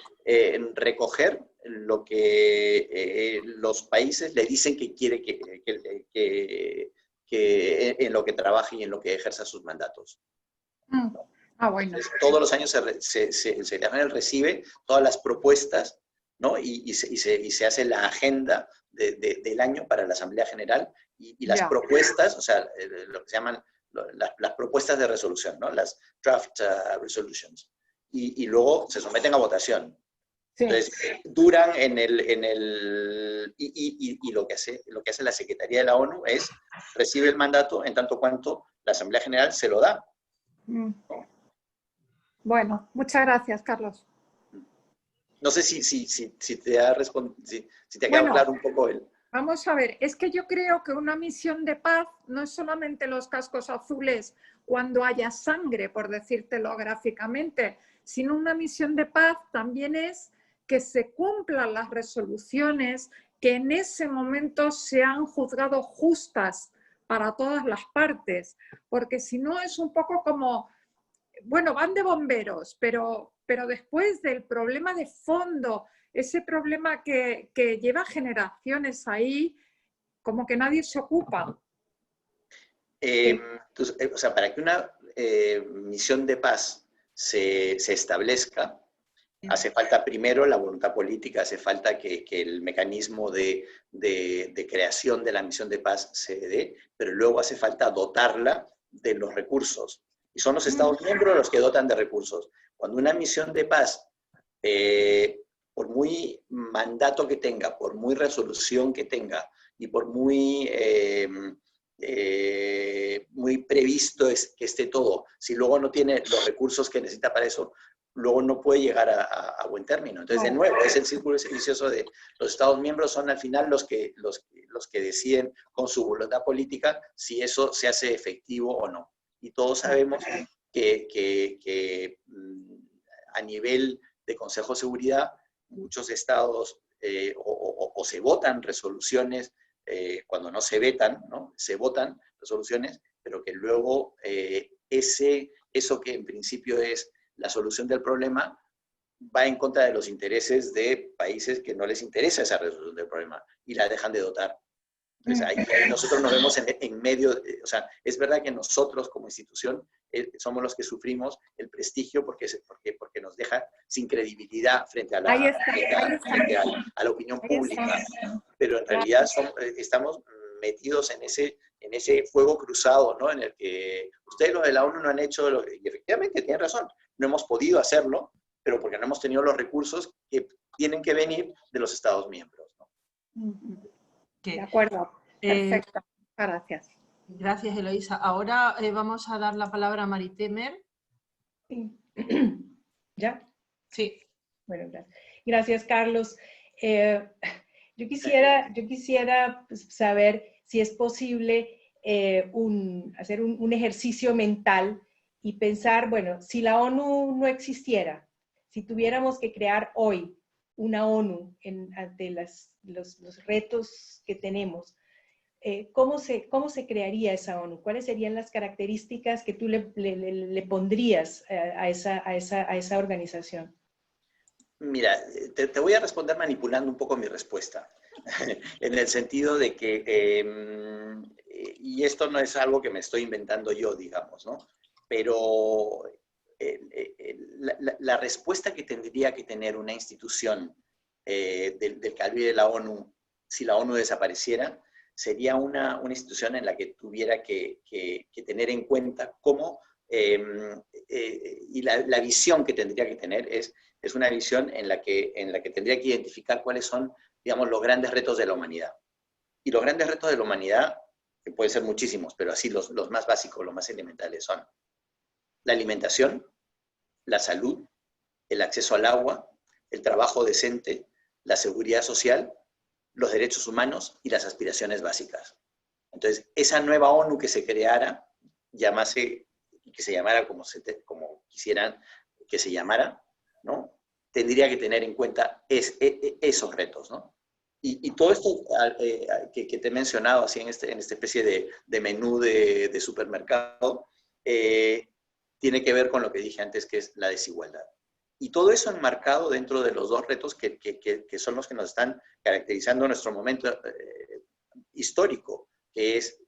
recoger lo que los países le dicen que quiere que en lo que trabaje y en lo que ejerza sus mandatos. ¿No? Bueno. Entonces, todos los años se recibe todas las propuestas, ¿no? y se hace la agenda del año para la Asamblea General y las propuestas, o sea, lo que se llaman las propuestas de resolución, ¿no? Las draft resolutions, y luego se someten a votación. Sí. Entonces, duran y lo que hace la Secretaría de la ONU es recibe el mandato en tanto cuanto la Asamblea General se lo da. Bueno, muchas gracias, Carlos. No sé si te ha quedado claro un poco el... Vamos a ver, es que yo creo que una misión de paz no es solamente los cascos azules cuando haya sangre, por decírtelo gráficamente, sino una misión de paz también es que se cumplan las resoluciones que en ese momento se han juzgado justas para todas las partes, porque si no es un poco como, bueno, van de bomberos, pero después del problema de fondo, ese problema que lleva generaciones ahí, como que nadie se ocupa. O sea, para que una misión de paz se establezca, hace falta primero la voluntad política, hace falta que el mecanismo de creación de la misión de paz se dé, pero luego hace falta dotarla de los recursos. Y son los Estados miembros los que dotan de recursos. Cuando una misión de paz, por muy mandato que tenga, por muy resolución que tenga, y por muy previsto que esté todo, si luego no tiene los recursos que necesita para eso, luego no puede llegar a buen término. Entonces, de nuevo, es el círculo vicioso de los Estados miembros, son al final los que deciden con su voluntad política si eso se hace efectivo o no. Y todos sabemos que a nivel de Consejo de Seguridad, muchos estados o se votan resoluciones, cuando no se vetan, ¿no? Se votan resoluciones, pero que luego eso que en principio es la solución del problema va en contra de los intereses de países que no les interesa esa resolución del problema y la dejan de dotar. Entonces, ahí nosotros nos vemos en medio, o sea, es verdad que nosotros como institución somos los que sufrimos el prestigio porque nos deja sin credibilidad frente a la opinión pública, pero en realidad estamos metidos en ese fuego cruzado, ¿no? En el que ustedes los de la ONU no han hecho, y efectivamente tienen razón, no hemos podido hacerlo, pero porque no hemos tenido los recursos que tienen que venir de los Estados miembros, ¿no? De acuerdo, perfecto, gracias. Gracias, Eloísa. Ahora vamos a dar la palabra a Maritemer. Sí. ¿Ya? Sí. Bueno, gracias. Gracias, Carlos. Yo quisiera pues, saber si es posible hacer un ejercicio mental y pensar, bueno, si la ONU no existiera, si tuviéramos que crear hoy una ONU ante los retos que tenemos, ¿cómo se crearía esa ONU? ¿Cuáles serían las características que tú le pondrías a esa organización? Mira, te voy a responder manipulando un poco mi respuesta, en el sentido de que, y esto no es algo que me estoy inventando yo, digamos, ¿no? Pero la respuesta que tendría que tener una institución del calibre de la ONU, si la ONU desapareciera, sería una institución en la que tuviera que tener en cuenta cómo, y la visión que tendría que tener es una visión en la que tendría que identificar cuáles son, digamos, los grandes retos de la humanidad. Y los grandes retos de la humanidad, que pueden ser muchísimos, pero así los más básicos, los más elementales son la alimentación, la salud, el acceso al agua, el trabajo decente, la seguridad social, los derechos humanos y las aspiraciones básicas. Entonces, esa nueva ONU que se creara, que se llamara como quisieran que se llamara, ¿no? Tendría que tener en cuenta esos retos, ¿no? Y todo esto que te he mencionado así en esta especie de menú de supermercado, tiene que ver con lo que dije antes, que es la desigualdad. Y todo eso enmarcado dentro de los dos retos que son los que nos están caracterizando en nuestro momento histórico, que es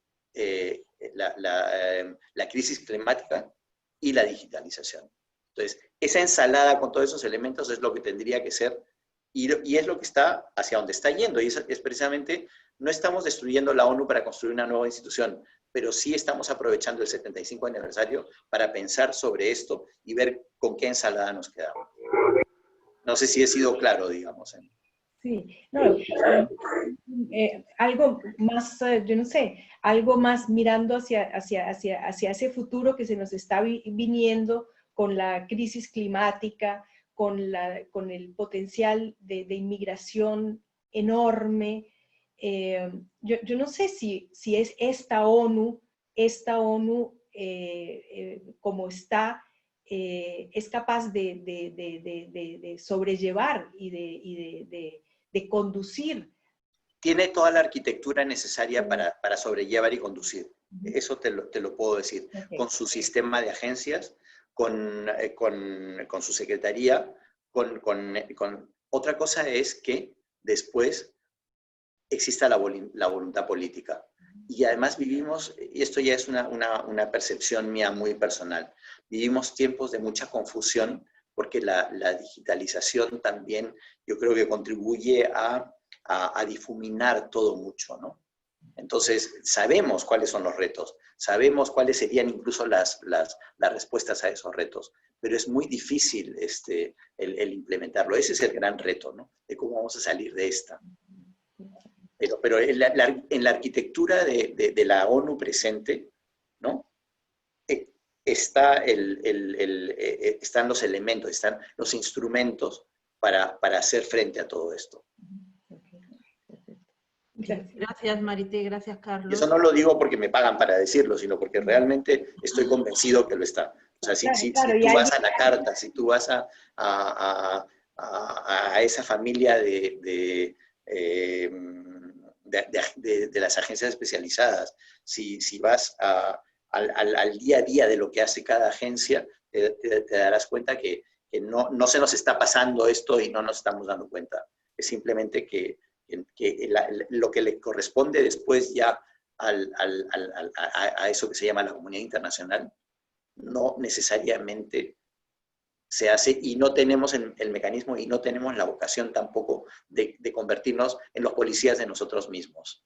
la crisis climática y la digitalización. Entonces, esa ensalada con todos esos elementos es lo que tendría que ser, y es lo que está hacia donde está yendo, y es precisamente, no estamos destruyendo la ONU para construir una nueva institución, pero sí estamos aprovechando el 75 aniversario para pensar sobre esto y ver con qué ensalada nos quedamos. No sé si he sido claro, digamos. Sí, no, algo más, yo no sé, algo más mirando hacia ese futuro que se nos está viniendo con la crisis climática, con el potencial de inmigración enorme. Yo no sé si es esta ONU como está, es capaz de sobrellevar y de conducir. Tiene toda la arquitectura necesaria para sobrellevar y conducir. Eso te lo puedo decir. Okay. Con su sistema de agencias, con su secretaría, otra cosa es que después exista la voluntad política. Y además vivimos, y esto ya es una percepción mía muy personal, vivimos tiempos de mucha confusión porque la digitalización también yo creo que contribuye a difuminar todo mucho, ¿no? Entonces, sabemos cuáles son los retos, sabemos cuáles serían incluso las respuestas a esos retos, pero es muy difícil el implementarlo. Ese es el gran reto, ¿no? De cómo vamos a salir de esta. Pero en la arquitectura de la ONU presente, ¿no? Están los elementos, están los instrumentos para hacer frente a todo esto. Gracias, Marité, gracias, Carlos. Y eso no lo digo porque me pagan para decirlo, sino porque realmente estoy convencido que lo está. O sea, si tú vas a la carta, si tú vas a esa familia de las agencias especializadas, si vas al día a día de lo que hace cada agencia, te darás cuenta que no se nos está pasando esto y no nos estamos dando cuenta. Es simplemente que lo que le corresponde después ya a eso que se llama la comunidad internacional, no necesariamente se hace, y no tenemos el mecanismo y no tenemos la vocación tampoco de convertirnos en los policías de nosotros mismos.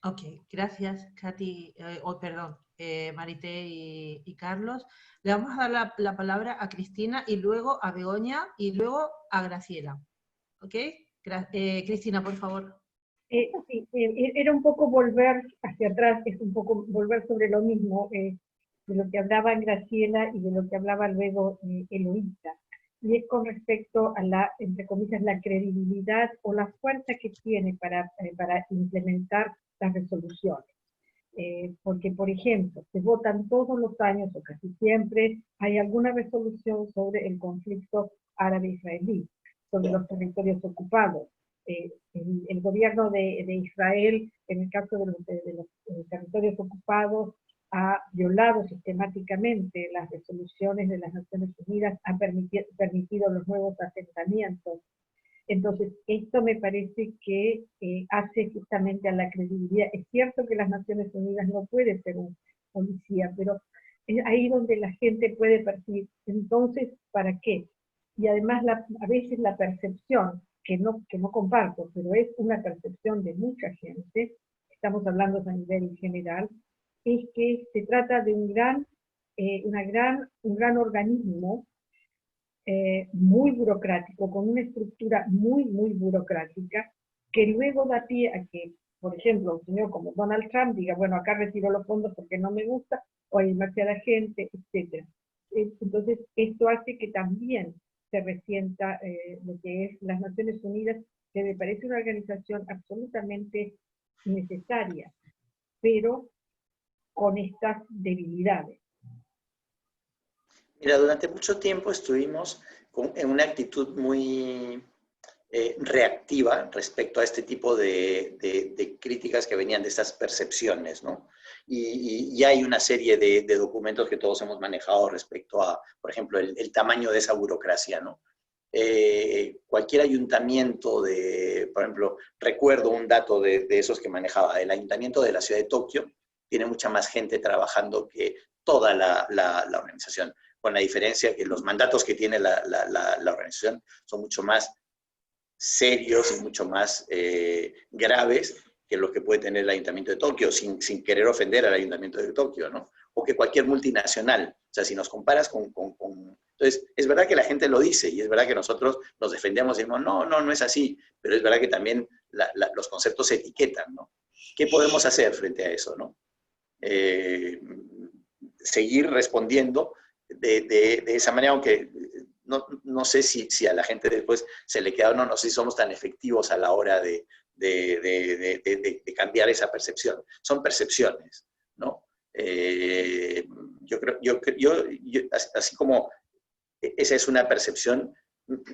Ok, gracias, Katy, perdón, Marité y Carlos. Le vamos a dar la palabra a Cristina y luego a Begoña y luego a Graciela. ¿Ok? Cristina, por favor. Sí, era un poco volver hacia atrás, es un poco volver sobre lo mismo, de lo que hablaba Graciela y de lo que hablaba luego Eloísa. Y es con respecto a la, entre comillas, la credibilidad o la fuerza que tiene para implementar las resoluciones. Porque, por ejemplo, se votan todos los años, o casi siempre, hay alguna resolución sobre el conflicto árabe-israelí, sobre los territorios ocupados. El gobierno de Israel, en el caso de los territorios ocupados, ha violado sistemáticamente las resoluciones de las Naciones Unidas, ha permitido los nuevos asentamientos. Entonces, esto me parece que hace justamente a la credibilidad. Es cierto que las Naciones Unidas no puede ser un policía, pero es ahí donde la gente puede percibir, entonces, ¿para qué? Y además, a veces la percepción, que no comparto, pero es una percepción de mucha gente, estamos hablando a nivel general, es que se trata de un gran organismo muy burocrático, con una estructura muy burocrática, que luego da pie a que, por ejemplo, un señor como Donald Trump diga, bueno, acá retiro los fondos porque no me gusta, o hay demasiada gente, etc. Entonces, esto hace que también se resienta lo que es las Naciones Unidas, que me parece una organización absolutamente necesaria, pero con estas debilidades. Mira, durante mucho tiempo estuvimos en una actitud muy reactiva respecto a este tipo de críticas que venían de estas percepciones, ¿no? Y hay una serie de documentos que todos hemos manejado respecto a, por ejemplo, el tamaño de esa burocracia, ¿no? Cualquier ayuntamiento por ejemplo, recuerdo un dato de esos que manejaba, el ayuntamiento de la ciudad de Tokio tiene mucha más gente trabajando que toda la organización, con la diferencia que los mandatos que tiene la organización son mucho más serios y mucho más graves que los que puede tener el Ayuntamiento de Tokio, sin querer ofender al Ayuntamiento de Tokio, ¿no? O que cualquier multinacional. O sea, si nos comparas con... Entonces, es verdad que la gente lo dice, y es verdad que nosotros nos defendemos y decimos, no es así, pero es verdad que también los conceptos se etiquetan, ¿no? ¿Qué podemos hacer frente a eso, no? Seguir respondiendo de esa manera, aunque no sé si a la gente después se le queda, no sé si somos tan efectivos a la hora de cambiar esa percepción. Son percepciones, ¿no? Yo creo, así como esa es una percepción,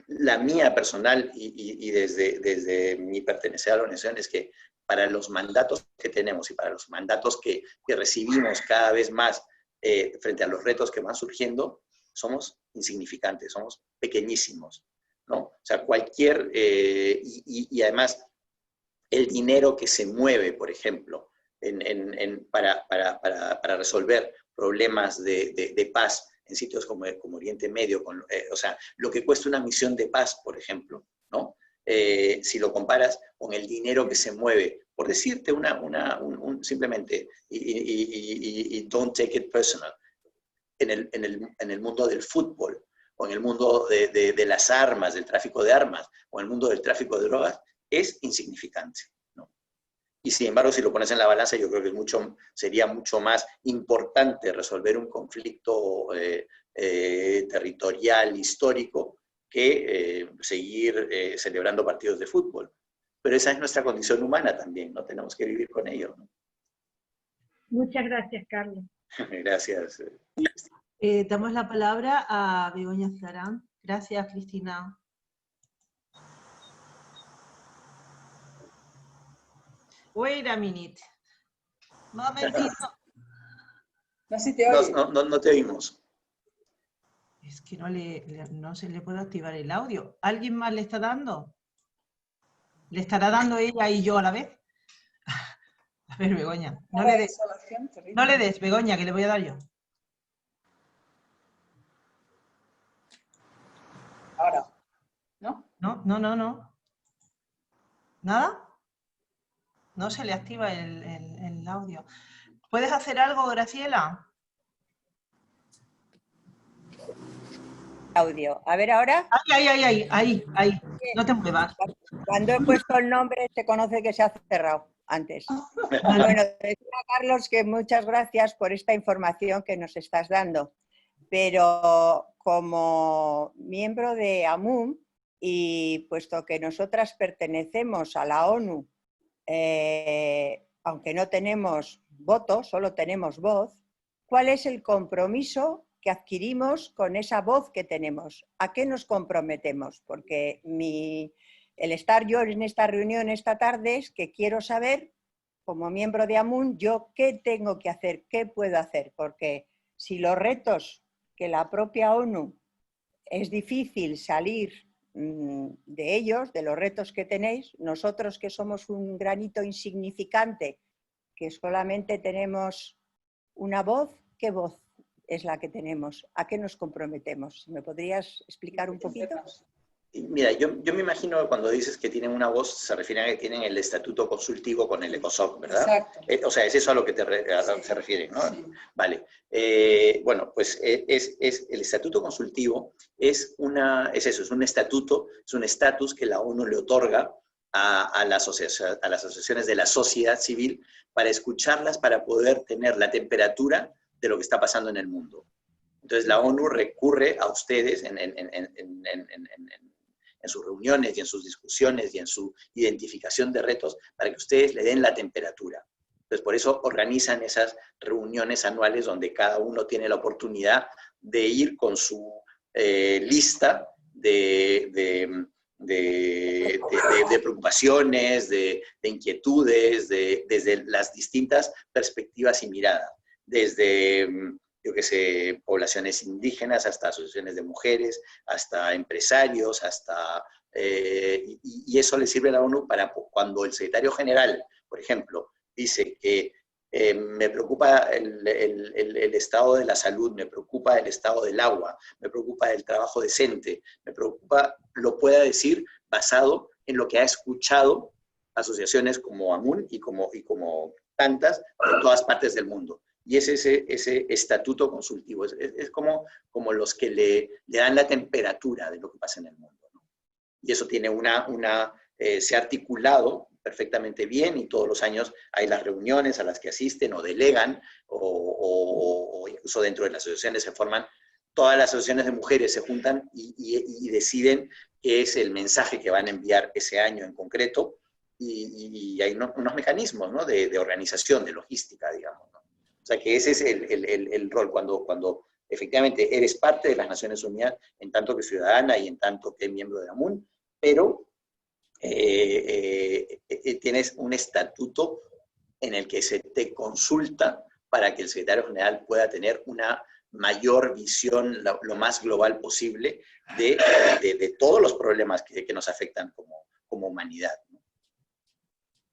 la mía personal y desde mi pertenecer a la organización es que para los mandatos que tenemos y para los mandatos que recibimos cada vez más frente a los retos que van surgiendo, somos insignificantes, somos pequeñísimos, ¿no? O sea, y además el dinero que se mueve, por ejemplo, para resolver problemas de paz en sitios como Oriente Medio, o sea, lo que cuesta una misión de paz, por ejemplo, ¿no? Si lo comparas con el dinero que se mueve, por decirte simplemente, y don't take it personal, en el mundo del fútbol, o en el mundo de las armas, del tráfico de armas, o en el mundo del tráfico de drogas, es insignificante, ¿no? Y sin embargo, si lo pones en la balanza, yo creo que sería mucho más importante resolver un conflicto territorial, histórico, que seguir celebrando partidos de fútbol. Pero esa es nuestra condición humana también, ¿no? Tenemos que vivir con ello, ¿no? Muchas gracias, Carlos. Gracias. Damos la palabra a Begoña Zarán. Gracias, Cristina. Wait a minute. Momentito. No se te oye. No te oímos. Es que no se le puede activar el audio. ¿Alguien más le está dando? ¿Le estará dando ella y yo a la vez? A ver, Begoña, no le des. No le des, Begoña, que le voy a dar yo. Ahora, ¿no? No. ¿Nada? No se le activa el audio. ¿Puedes hacer algo, Graciela? Audio. A ver ahora. Ahí. No te muevas. Cuando he puesto el nombre se conoce que se ha cerrado antes. Bueno, decía a Carlos que muchas gracias por esta información que nos estás dando, pero como miembro de AMUN y puesto que nosotras pertenecemos a la ONU, aunque no tenemos voto, solo tenemos voz, ¿cuál es el compromiso que adquirimos con esa voz que tenemos? ¿A qué nos comprometemos? Porque el estar yo en esta reunión esta tarde es que quiero saber, como miembro de AMUN, yo qué tengo que hacer, qué puedo hacer, porque si los retos que la propia ONU es difícil salir de ellos, de los retos que tenéis, nosotros que somos un granito insignificante, que solamente tenemos una voz, ¿qué voz es la que tenemos? ¿A qué nos comprometemos? ¿Me podrías explicar un poquito? Mira, yo me imagino que cuando dices que tienen una voz, se refiere a que tienen el estatuto consultivo con el ECOSOC, ¿verdad? Exacto. O sea, es eso a lo que se refiere, ¿no? Sí. Vale. Bueno, pues el estatuto consultivo es eso, es un estatuto, es un estatus que la ONU le otorga a las asociaciones de la sociedad civil para escucharlas, para poder tener la temperatura de lo que está pasando en el mundo. Entonces la ONU recurre a ustedes en sus reuniones y en sus discusiones y en su identificación de retos para que ustedes le den la temperatura. Entonces por eso organizan esas reuniones anuales donde cada uno tiene la oportunidad de ir con su lista de preocupaciones, de inquietudes, desde las distintas perspectivas y miradas. Desde, yo qué sé, poblaciones indígenas, hasta asociaciones de mujeres, hasta empresarios, hasta... y eso le sirve a la ONU para cuando el secretario general, por ejemplo, dice que me preocupa el estado de la salud, me preocupa el estado del agua, me preocupa el trabajo decente, me preocupa, lo pueda decir basado en lo que ha escuchado asociaciones como AMUN y como tantas de todas partes del mundo. Y es ese estatuto consultivo, es como los que le dan la temperatura de lo que pasa en el mundo, ¿no? Y eso tiene se ha articulado perfectamente bien y todos los años hay las reuniones a las que asisten o delegan o incluso dentro de las asociaciones se forman, todas las asociaciones de mujeres se juntan y deciden qué es el mensaje que van a enviar ese año en concreto y hay unos mecanismos, ¿no? de organización, de logística, digamos, ¿no? O sea que ese es el rol, cuando efectivamente eres parte de las Naciones Unidas en tanto que ciudadana y en tanto que miembro de AMUN, pero tienes un estatuto en el que se te consulta para que el secretario general pueda tener una mayor visión, lo más global posible, de todos los problemas que nos afectan como humanidad, ¿no?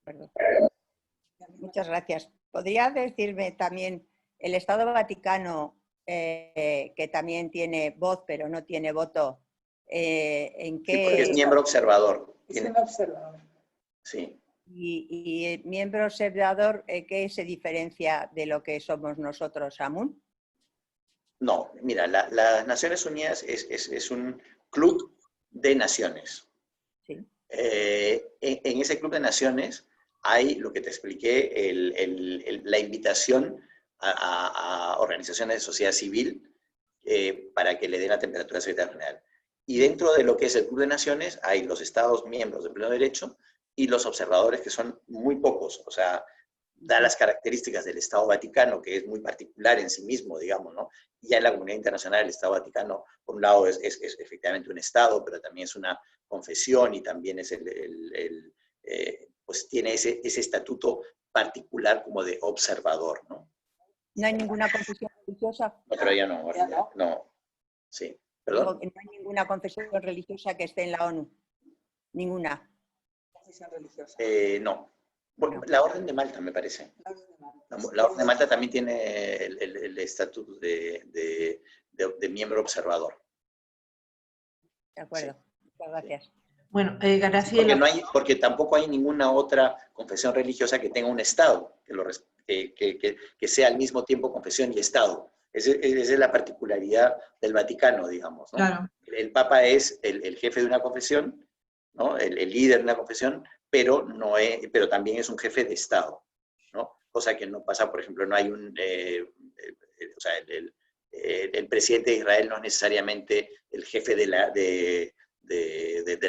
Perdón. Muchas gracias. ¿Podría decirme también el Estado Vaticano, que también tiene voz pero no tiene voto, en qué... Sí, porque es miembro observador. Es un observador. Sí. Y el miembro observador, ¿qué se diferencia de lo que somos nosotros, AMUN? No, mira, las Naciones Unidas es un club de naciones. Sí. En ese club de naciones hay lo que te expliqué, la invitación a organizaciones de sociedad civil para que le den la temperatura al secretario general. Y dentro de lo que es el Club de Naciones hay los Estados miembros de pleno derecho y los observadores, que son muy pocos. O sea, da las características del Estado Vaticano, que es muy particular en sí mismo, digamos, ¿no? Y ya en la comunidad internacional el Estado Vaticano, por un lado, es efectivamente un Estado, pero también es una confesión y también es pues tiene ese estatuto particular como de observador, ¿no? ¿No hay ninguna confesión religiosa? No, pero ya no, no. Sí, perdón. No hay ninguna confesión religiosa que esté en la ONU. Ninguna. confesión religiosa. No. Bueno, la Orden de Malta, me parece. La Orden de Malta también tiene el estatus de miembro observador. De acuerdo. Sí. Muchas gracias. Bueno, Graciela. Porque tampoco hay ninguna otra confesión religiosa que tenga un Estado, que sea al mismo tiempo confesión y Estado. Esa es la particularidad del Vaticano, digamos, ¿no? Claro. El Papa es el jefe de una confesión, ¿no? El líder de una confesión, pero también es un jefe de Estado, ¿no? Cosa que no pasa, por ejemplo, no hay o sea, el presidente de Israel no es necesariamente el jefe de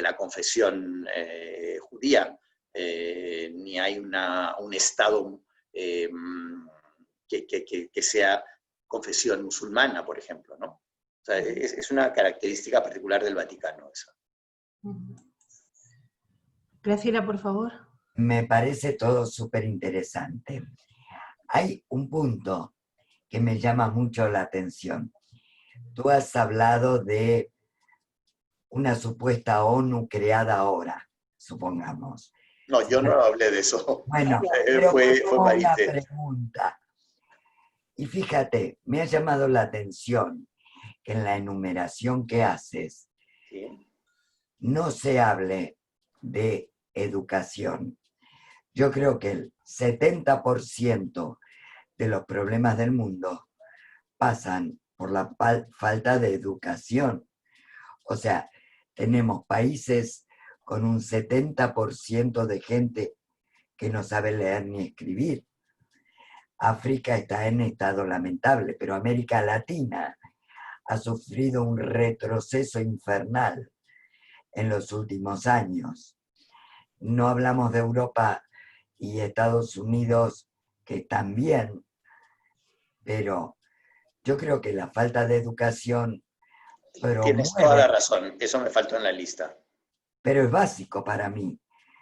la confesión judía, ni hay un Estado que sea confesión musulmana, por ejemplo, ¿no? O sea, es una característica particular del Vaticano esa. Graciela, por favor. Me parece todo súper interesante. Hay un punto que me llama mucho la atención. Tú has hablado de una supuesta ONU creada ahora, supongamos. No, yo no hablé de eso. Bueno, fue una Marité. pregunta. Y fíjate, me ha llamado la atención que en la enumeración que haces, ¿Sí? no se hable de educación. Yo creo que el 70% de los problemas del mundo pasan por la falta de educación. O sea, tenemos países con un 70% de gente que no sabe leer ni escribir. África está en estado lamentable, pero América Latina ha sufrido un retroceso infernal en los últimos años. No hablamos de Europa y Estados Unidos, que también, pero yo creo que la falta de educación Tienes toda la razón, eso me faltó en la lista. Pero es básico para mí.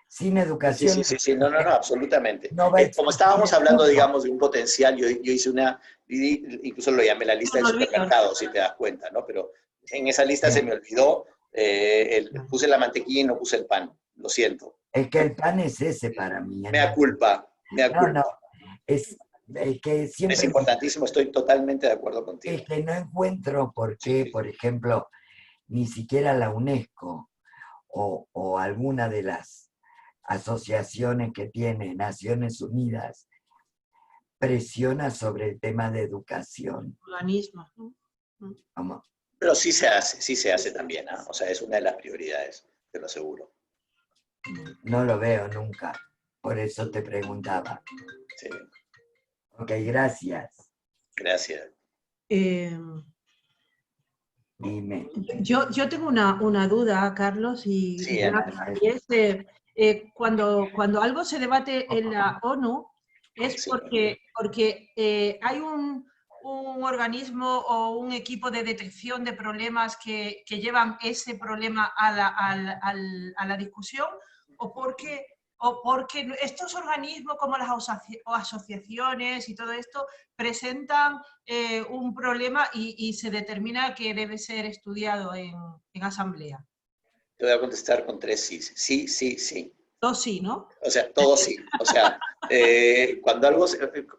Sin educación... Sí, no, absolutamente. No como estábamos hablando, digamos, de un potencial, yo hice incluso lo llamé la lista del supermercado, si te das cuenta, ¿no? Pero en esa lista se me olvidó, puse la mantequilla y no puse el pan, lo siento. Es que el pan es ese para mí. Mea culpa. No, es que siempre... Es importantísimo, estoy totalmente de acuerdo contigo. Es que no encuentro por qué, por ejemplo, ni siquiera la UNESCO o alguna de las asociaciones que tiene Naciones Unidas presiona sobre el tema de educación. Organismos. ¿Cómo? Pero sí se hace también, ¿eh? O sea, es una de las prioridades, te lo aseguro. No lo veo nunca, por eso te preguntaba. Sí. Ok, gracias. Gracias. Dime. Yo tengo una duda, Carlos, y es cuando algo se debate en la ONU es porque hay un organismo o un equipo de detección de problemas que llevan ese problema a la discusión, o porque estos organismos como las asociaciones y todo esto presentan un problema y se determina que debe ser estudiado en asamblea. Te voy a contestar con 3 sí. Sí. Todo sí, ¿no? O sea, todo sí. O sea, cuando algo,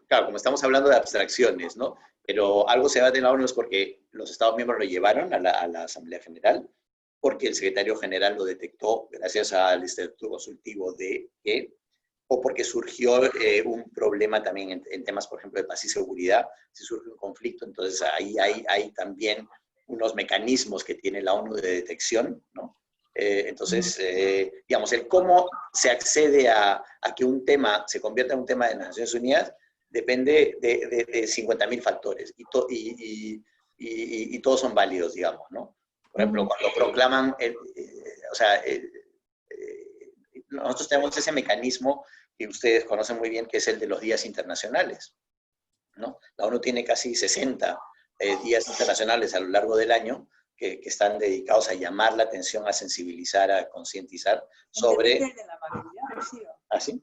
claro, como estamos hablando de abstracciones, ¿no? Pero algo se debate en la ONU es porque los Estados miembros lo llevaron a la Asamblea General, porque el secretario general lo detectó gracias al Instituto Consultivo o porque surgió un problema también en temas, por ejemplo, de paz y seguridad, si surge un conflicto, entonces ahí hay también unos mecanismos que tiene la ONU de detección, ¿no? Entonces, digamos, el cómo se accede a que un tema se convierta en un tema de las Naciones Unidas depende de 50.000 factores y todos son válidos, digamos, ¿no? Por ejemplo, cuando proclaman, nosotros tenemos ese mecanismo que ustedes conocen muy bien, que es el de los días internacionales, ¿no? La ONU tiene casi 60 días internacionales a lo largo del año que están dedicados a llamar la atención, a sensibilizar, a concientizar sobre... De la amabilidad, Rocío. ¿Ah, sí?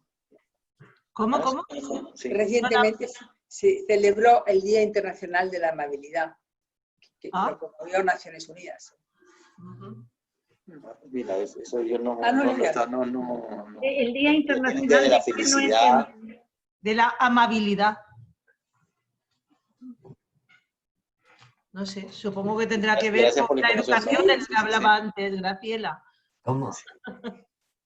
¿Cómo? Sí. Recientemente se celebró el Día Internacional de la Amabilidad, que lo promovió Naciones Unidas. Mira, eso yo no... El Día Internacional de la felicidad. De la amabilidad. No sé, supongo que tendrá que ver con la educación de la que hablaba antes, Graciela. ¿Cómo?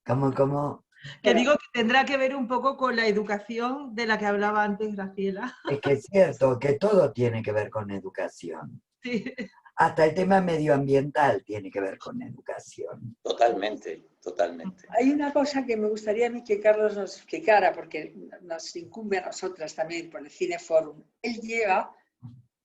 ¿Cómo? Que digo que tendrá que ver un poco con la educación de la que hablaba antes Graciela. Es que es cierto que todo tiene que ver con educación. Sí. Hasta el tema medioambiental tiene que ver con educación. Totalmente, totalmente. Hay una cosa que me gustaría a mí que Carlos nos explicara, porque nos incumbe a nosotras también por el Cineforum. Él lleva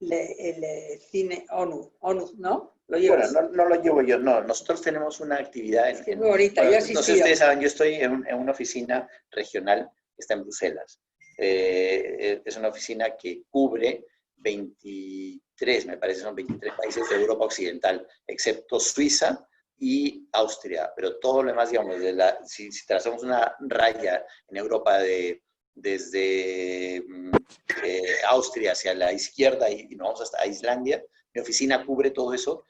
el cine ONU, ¿no? ¿Lo llevas? Bueno, no lo llevo yo, no. Nosotros tenemos una actividad muy bonita, yo asistí. No sé si ustedes saben, yo estoy en una oficina regional que está en Bruselas. Es una oficina que cubre 23, me parece, son 23 países de Europa Occidental, excepto Suiza y Austria. Pero todo lo demás, digamos, si trazamos una raya en Europa desde Austria hacia la izquierda y nos vamos hasta Islandia, mi oficina cubre todo eso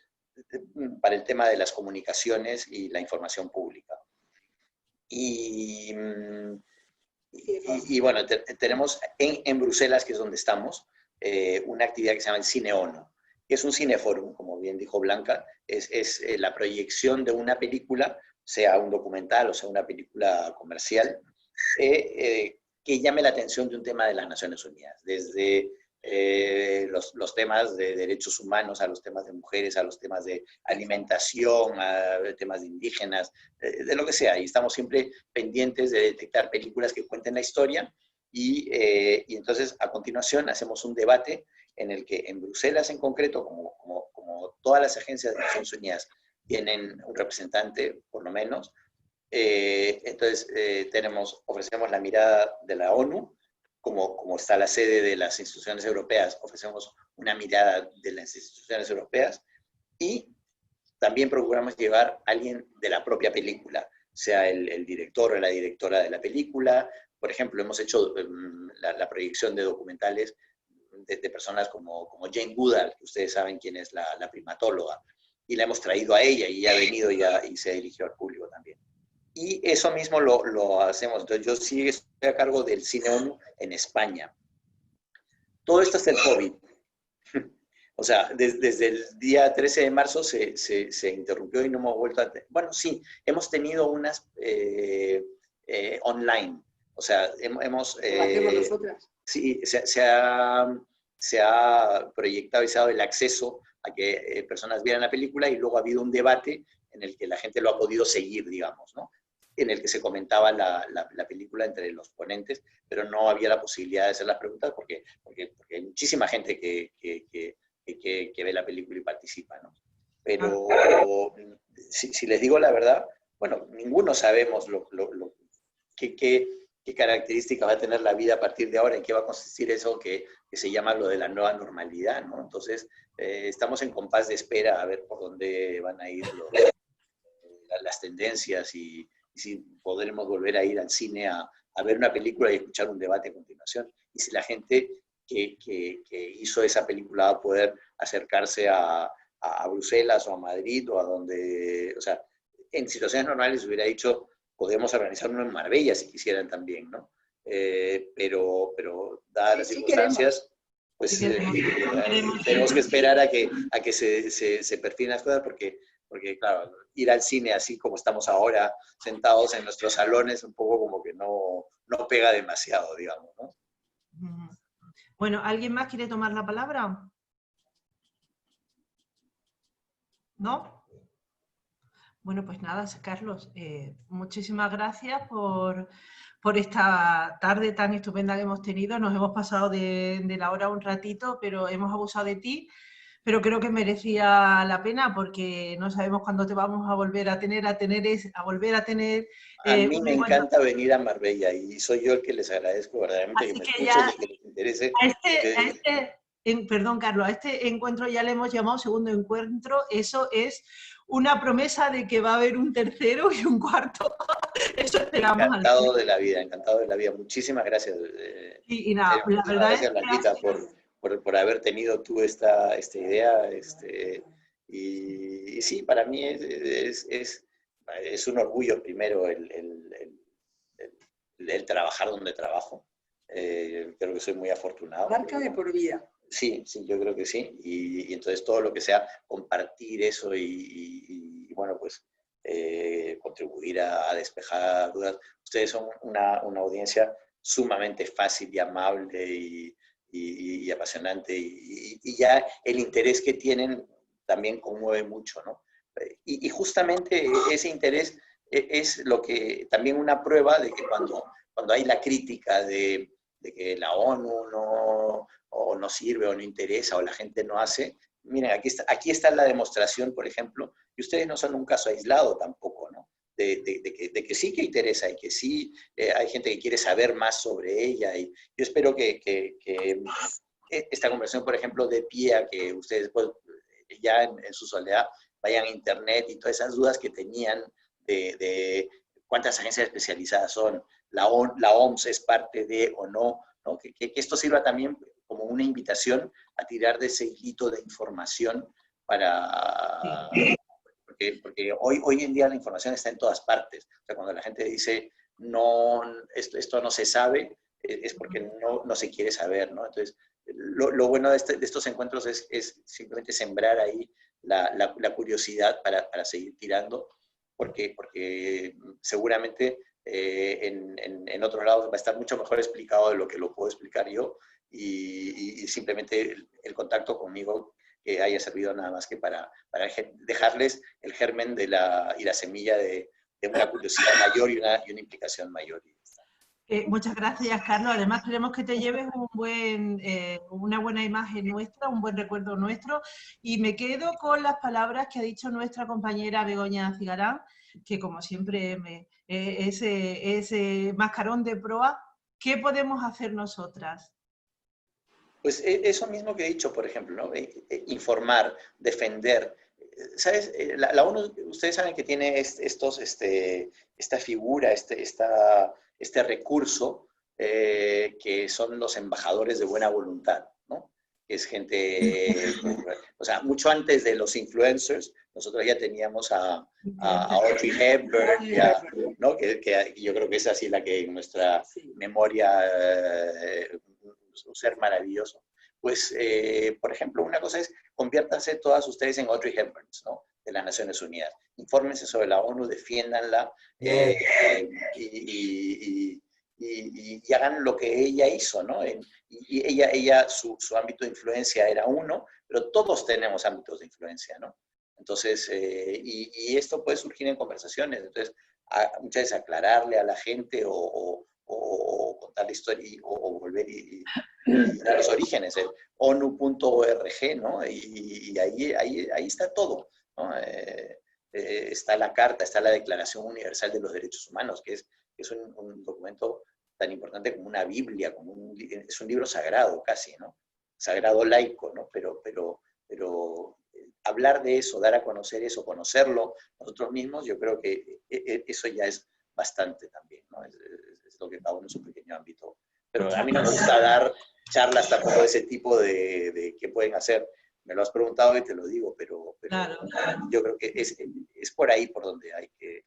para el tema de las comunicaciones y la información pública. Y bueno, tenemos en Bruselas, que es donde estamos, una actividad que se llama el Cine ONU, que es un cineforum, como bien dijo Blanca, es la proyección de una película, sea un documental o sea una película comercial, que llame la atención de un tema de las Naciones Unidas, desde los temas de derechos humanos, a los temas de mujeres, a los temas de alimentación, a temas de indígenas, de lo que sea. Y estamos siempre pendientes de detectar películas que cuenten la historia y entonces a continuación hacemos un debate en el que en Bruselas en concreto, como todas las agencias de Naciones Unidas tienen un representante, por lo menos, entonces ofrecemos la mirada de la ONU, como está la sede de las instituciones europeas, ofrecemos una mirada de las instituciones europeas y también procuramos llevar a alguien de la propia película, sea el director o la directora de la película. Por ejemplo, hemos hecho la proyección de documentales de personas como Jane Goodall, que ustedes saben quién es la primatóloga, y la hemos traído a ella y ha venido y se dirigió al público también. Y eso mismo lo hacemos. Entonces, yo sí estoy a cargo del Cine ONU en España. Todo esto hasta el COVID. O sea, desde el día 13 de marzo se interrumpió y no hemos vuelto a... Bueno, sí, hemos tenido unas online. O sea, hemos... hacemos nosotras. Sí, se ha proyectado y se ha dado el acceso a que personas vieran la película y luego ha habido un debate en el que la gente lo ha podido seguir, digamos, ¿no? En el que se comentaba la película entre los ponentes, pero no había la posibilidad de hacer las preguntas porque hay muchísima gente que ve la película y participa, ¿no? Pero si les digo la verdad, bueno, ninguno sabemos qué características va a tener la vida a partir de ahora, en qué va a consistir eso que se llama lo de la nueva normalidad, ¿no? Entonces, estamos en compás de espera a ver por dónde van a ir las tendencias y si podremos volver a ir al cine a ver una película y escuchar un debate a continuación. Y si la gente que hizo esa película va a poder acercarse a Bruselas o a Madrid o a donde... O sea, en situaciones normales hubiera dicho, podemos organizarlo en Marbella si quisieran también, ¿no? Pero dadas las circunstancias, pues tenemos que esperar a que se perfilen las cosas porque, claro, ir al cine así como estamos ahora, sentados en nuestros salones, un poco como que no pega demasiado, digamos, ¿no? Bueno, ¿alguien más quiere tomar la palabra? ¿No? Bueno, pues nada, Carlos, muchísimas gracias por esta tarde tan estupenda que hemos tenido. Nos hemos pasado de la hora un ratito, pero hemos abusado de ti. Pero creo que merecía la pena porque no sabemos cuándo te vamos a volver a tener. A mí me encanta venir a Marbella y soy yo el que les agradezco verdaderamente que me escuchen y que les interese. Perdón, Carlos, a este encuentro ya le hemos llamado segundo encuentro. Eso es una promesa de que va a haber un tercero y un cuarto. Eso esperamos. Encantado de la vida. Muchísimas gracias. Y nada, la verdad gracias, Blanquita, por haber tenido tú esta idea. Y sí, para mí es es un orgullo primero el trabajar donde trabajo. Creo que soy muy afortunado. Marca de por vida. Sí, sí, yo creo que sí. Y entonces todo lo que sea compartir eso y bueno, pues contribuir a despejar dudas. Ustedes son una audiencia sumamente fácil y amable y apasionante. Y ya el interés que tienen también conmueve mucho, ¿no? Y justamente ese interés es lo que también una prueba de que cuando hay la crítica de que la ONU no sirve o no interesa o la gente no hace, miren, aquí está la demostración, por ejemplo, y ustedes no son un caso aislado tampoco, ¿no? De que sí que interesa y que sí hay gente que quiere saber más sobre ella. Y yo espero que esta conversación, por ejemplo, dé pie a que ustedes pues, ya en su soledad vayan a internet y todas esas dudas que tenían de cuántas agencias especializadas son, la OMS es parte de o no, ¿no? Que esto sirva también como una invitación a tirar de ese hilito de información para... Porque hoy en día la información está en todas partes. O sea, cuando la gente dice, no, esto no se sabe, es porque no se quiere saber, ¿no? Entonces, lo bueno de estos encuentros es simplemente sembrar ahí la curiosidad para seguir tirando, porque seguramente en otros lados va a estar mucho mejor explicado de lo que lo puedo explicar yo, y simplemente el contacto conmigo que haya servido nada más que para dejarles el germen y la semilla de una curiosidad mayor y una implicación mayor. Muchas gracias, Carlos. Además, queremos que te lleves una buena imagen nuestra, un buen recuerdo nuestro. Y me quedo con las palabras que ha dicho nuestra compañera Begoña Cigarán, que como siempre ese mascarón de proa. ¿Qué podemos hacer nosotras? Pues eso mismo que he dicho, por ejemplo, ¿no? Informar, defender. ¿Sabes? La ONU, ustedes saben que tiene esta figura, este recurso, que son los embajadores de buena voluntad, ¿no? Es gente, o sea, mucho antes de los influencers, nosotros ya teníamos a Audrey Hepburn, ¿no? Que yo creo que es así la que en nuestra memoria... un ser maravilloso. Pues, por ejemplo, una cosa es, conviértanse todas ustedes en Audrey Hepburn, ¿no? De las Naciones Unidas. Infórmense sobre la ONU, defiéndanla y hagan lo que ella hizo, ¿no? Y ella su ámbito de influencia era uno, pero todos tenemos ámbitos de influencia, ¿no? Entonces, y esto puede surgir en conversaciones. Entonces, muchas veces aclararle a la gente o contar la historia o volver a los orígenes, el onu.org, ¿no? Y ahí está todo, ¿no? Está la Carta, está la Declaración Universal de los Derechos Humanos, que es un documento tan importante como una Biblia, es un libro sagrado casi, ¿no? Sagrado laico, ¿no? Pero hablar de eso, dar a conocer eso, conocerlo nosotros mismos, yo creo que eso ya es bastante también, ¿no? Es lo que cada uno en su pequeño ámbito. Pero a mí no me gusta dar charlas tampoco de ese tipo de qué pueden hacer. Me lo has preguntado y te lo digo, pero claro. Yo creo que es por ahí por donde hay que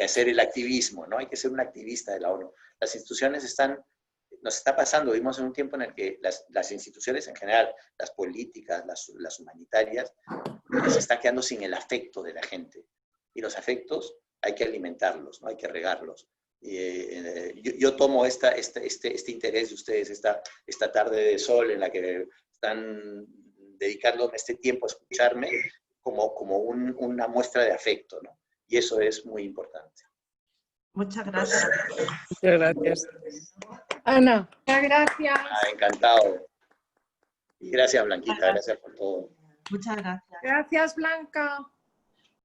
hacer el activismo, ¿no? Hay que ser un activista de la ONU. Las instituciones nos está pasando, vivimos en un tiempo en el que las instituciones en general, las políticas, las humanitarias, se están quedando sin el afecto de la gente. Y los afectos hay que alimentarlos, ¿no? Hay que regarlos. Yo tomo este interés de ustedes, esta tarde de sol en la que están dedicándome este tiempo a escucharme como una muestra de afecto, ¿no? Y eso es muy importante. Muchas gracias. Muchas gracias. Ana, muchas gracias. Encantado. Y gracias, Blanquita, gracias por todo. Muchas gracias. Gracias, Blanca.